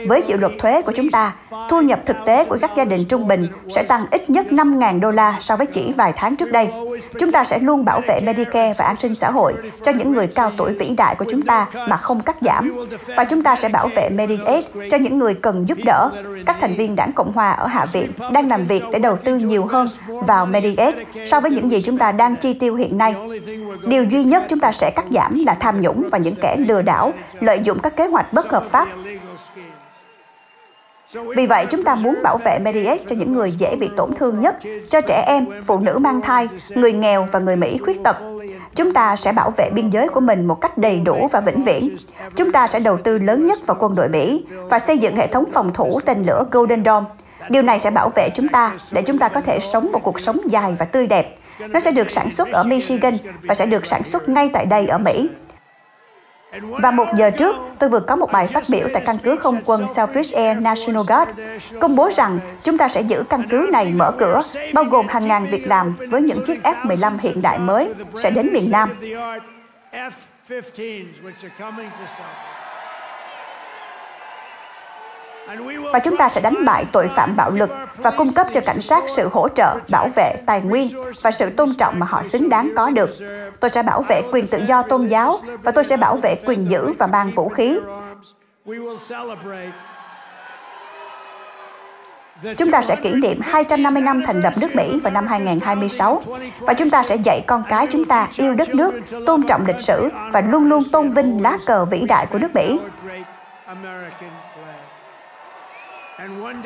Với dự luật thuế của chúng ta, thu nhập thực tế của các gia đình trung bình sẽ tăng ít nhất 5.000 đô la so với chỉ vài tháng trước đây. Chúng ta sẽ luôn bảo vệ Medicare và an sinh xã hội cho những người cao tuổi vĩ đại của chúng ta mà không cắt giảm. Và chúng ta sẽ bảo vệ Medicaid cho những người cần giúp đỡ. Các thành viên đảng Cộng hòa ở Hạ viện đang làm việc để đầu tư nhiều hơn vào Medicaid so với những gì chúng ta đang chi tiêu hiện nay. Điều duy nhất chúng ta sẽ cắt giảm là tham nhũng và những kẻ lừa đảo lợi dụng các kế hoạch bất hợp pháp. Vì vậy, chúng ta muốn bảo vệ Medicaid cho những người dễ bị tổn thương nhất, cho trẻ em, phụ nữ mang thai, người nghèo và người Mỹ khuyết tật. Chúng ta sẽ bảo vệ biên giới của mình một cách đầy đủ và vĩnh viễn. Chúng ta sẽ đầu tư lớn nhất vào quân đội Mỹ và xây dựng hệ thống phòng thủ tên lửa Golden Dome. Điều này sẽ bảo vệ chúng ta để chúng ta có thể sống một cuộc sống dài và tươi đẹp. Nó sẽ được sản xuất ở Michigan và sẽ được sản xuất ngay tại đây ở Mỹ. Và 1 giờ trước, tôi vừa có một bài phát biểu tại căn cứ không quân Selfridge Air National Guard, công bố rằng chúng ta sẽ giữ căn cứ này mở cửa, bao gồm hàng ngàn việc làm với những chiếc F-15 hiện đại mới sẽ đến miền Nam. Và chúng ta sẽ đánh bại tội phạm bạo lực và cung cấp cho cảnh sát sự hỗ trợ, bảo vệ, tài nguyên và sự tôn trọng mà họ xứng đáng có được. Tôi sẽ bảo vệ quyền tự do tôn giáo và tôi sẽ bảo vệ quyền giữ và mang vũ khí. Chúng ta sẽ kỷ niệm 250 năm thành lập nước Mỹ vào năm 2026 và chúng ta sẽ dạy con cái chúng ta yêu đất nước, tôn trọng lịch sử và luôn luôn tôn vinh lá cờ vĩ đại của nước Mỹ.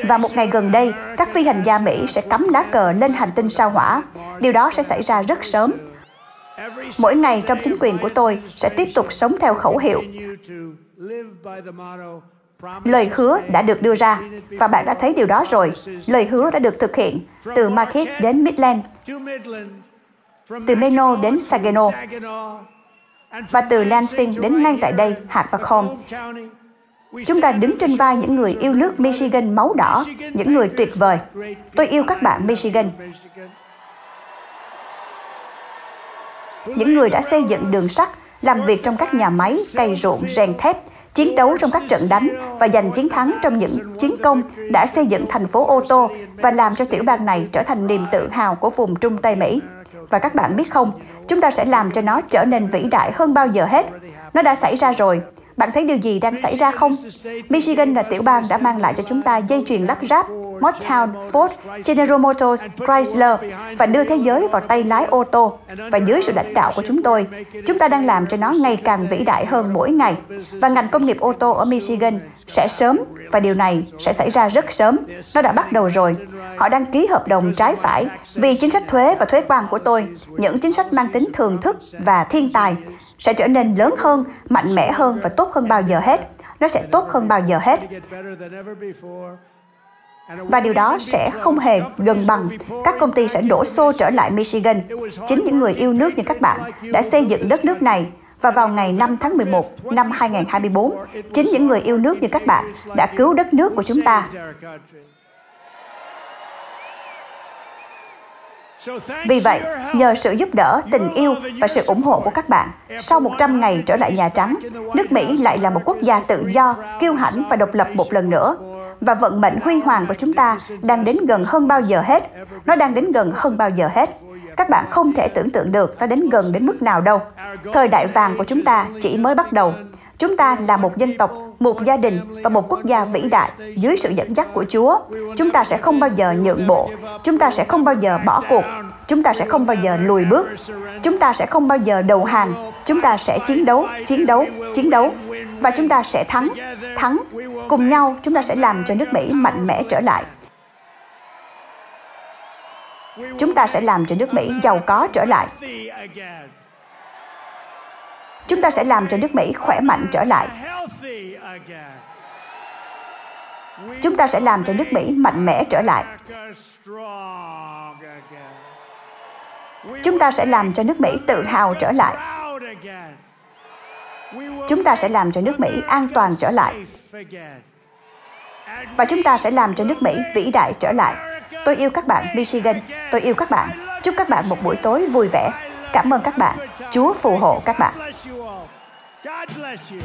Và một ngày gần đây, các phi hành gia Mỹ sẽ cắm lá cờ lên hành tinh sao Hỏa. Điều đó sẽ xảy ra rất sớm. Mỗi ngày trong chính quyền của tôi sẽ tiếp tục sống theo khẩu hiệu. Lời hứa đã được đưa ra, và bạn đã thấy điều đó rồi. Lời hứa đã được thực hiện, từ Marquette đến Midland, từ Meno đến Saginaw, và từ Lansing đến ngay tại đây, hạt Macomb. Chúng ta đứng trên vai những người yêu nước Michigan máu đỏ, những người tuyệt vời. Tôi yêu các bạn Michigan. Những người đã xây dựng đường sắt, làm việc trong các nhà máy, cày ruộng, rèn thép, chiến đấu trong các trận đánh và giành chiến thắng trong những chiến công, đã xây dựng thành phố ô tô và làm cho tiểu bang này trở thành niềm tự hào của vùng Trung Tây Mỹ. Và các bạn biết không, chúng ta sẽ làm cho nó trở nên vĩ đại hơn bao giờ hết. Nó đã xảy ra rồi. Bạn thấy điều gì đang xảy ra không? Michigan là tiểu bang đã mang lại cho chúng ta dây chuyền lắp ráp, Motown, Ford, General Motors, Chrysler và đưa thế giới vào tay lái ô tô. Và dưới sự lãnh đạo của chúng ta đang làm cho nó ngày càng vĩ đại hơn mỗi ngày. Và ngành công nghiệp ô tô ở Michigan sẽ sớm, và điều này sẽ xảy ra rất sớm. Nó đã bắt đầu rồi. Họ đang ký hợp đồng trái phải vì chính sách thuế và thuế quan của tôi, những chính sách mang tính thường thức và thiên tài, sẽ trở nên lớn hơn, mạnh mẽ hơn và tốt hơn bao giờ hết. Nó sẽ tốt hơn bao giờ hết. Và điều đó sẽ không hề gần bằng. Các công ty sẽ đổ xô trở lại Michigan. Chính những người yêu nước như các bạn đã xây dựng đất nước này. Và vào ngày 5 tháng 11 năm 2024, chính những người yêu nước như các bạn đã cứu đất nước của chúng ta. Vì vậy, nhờ sự giúp đỡ, tình yêu và sự ủng hộ của các bạn, sau 100 ngày trở lại Nhà Trắng, nước Mỹ lại là một quốc gia tự do, kiêu hãnh và độc lập một lần nữa. Và vận mệnh huy hoàng của chúng ta đang đến gần hơn bao giờ hết. Nó đang đến gần hơn bao giờ hết. Các bạn không thể tưởng tượng được nó đến gần đến mức nào đâu. Thời đại vàng của chúng ta chỉ mới bắt đầu. Chúng ta là một dân tộc, một gia đình và một quốc gia vĩ đại dưới sự dẫn dắt của Chúa. Chúng ta sẽ không bao giờ nhượng bộ. Chúng ta sẽ không bao giờ bỏ cuộc. Chúng ta sẽ không bao giờ lùi bước. Chúng ta sẽ không bao giờ đầu hàng. Chúng ta sẽ chiến đấu, chiến đấu, chiến đấu. Và chúng ta sẽ thắng, thắng. Cùng nhau, chúng ta sẽ làm cho nước Mỹ mạnh mẽ trở lại. Chúng ta sẽ làm cho nước Mỹ giàu có trở lại. Chúng ta sẽ làm cho nước Mỹ khỏe mạnh trở lại. Chúng ta sẽ làm cho nước Mỹ mạnh mẽ trở lại. Chúng ta sẽ làm cho nước Mỹ tự hào trở lại. Chúng ta sẽ làm cho nước Mỹ an toàn trở lại. Và chúng ta sẽ làm cho nước Mỹ vĩ đại trở lại. Tôi yêu các bạn, Michigan. Tôi yêu các bạn. Chúc các bạn một buổi tối vui vẻ. Cảm ơn các bạn. Chúa phù hộ các bạn. God bless you.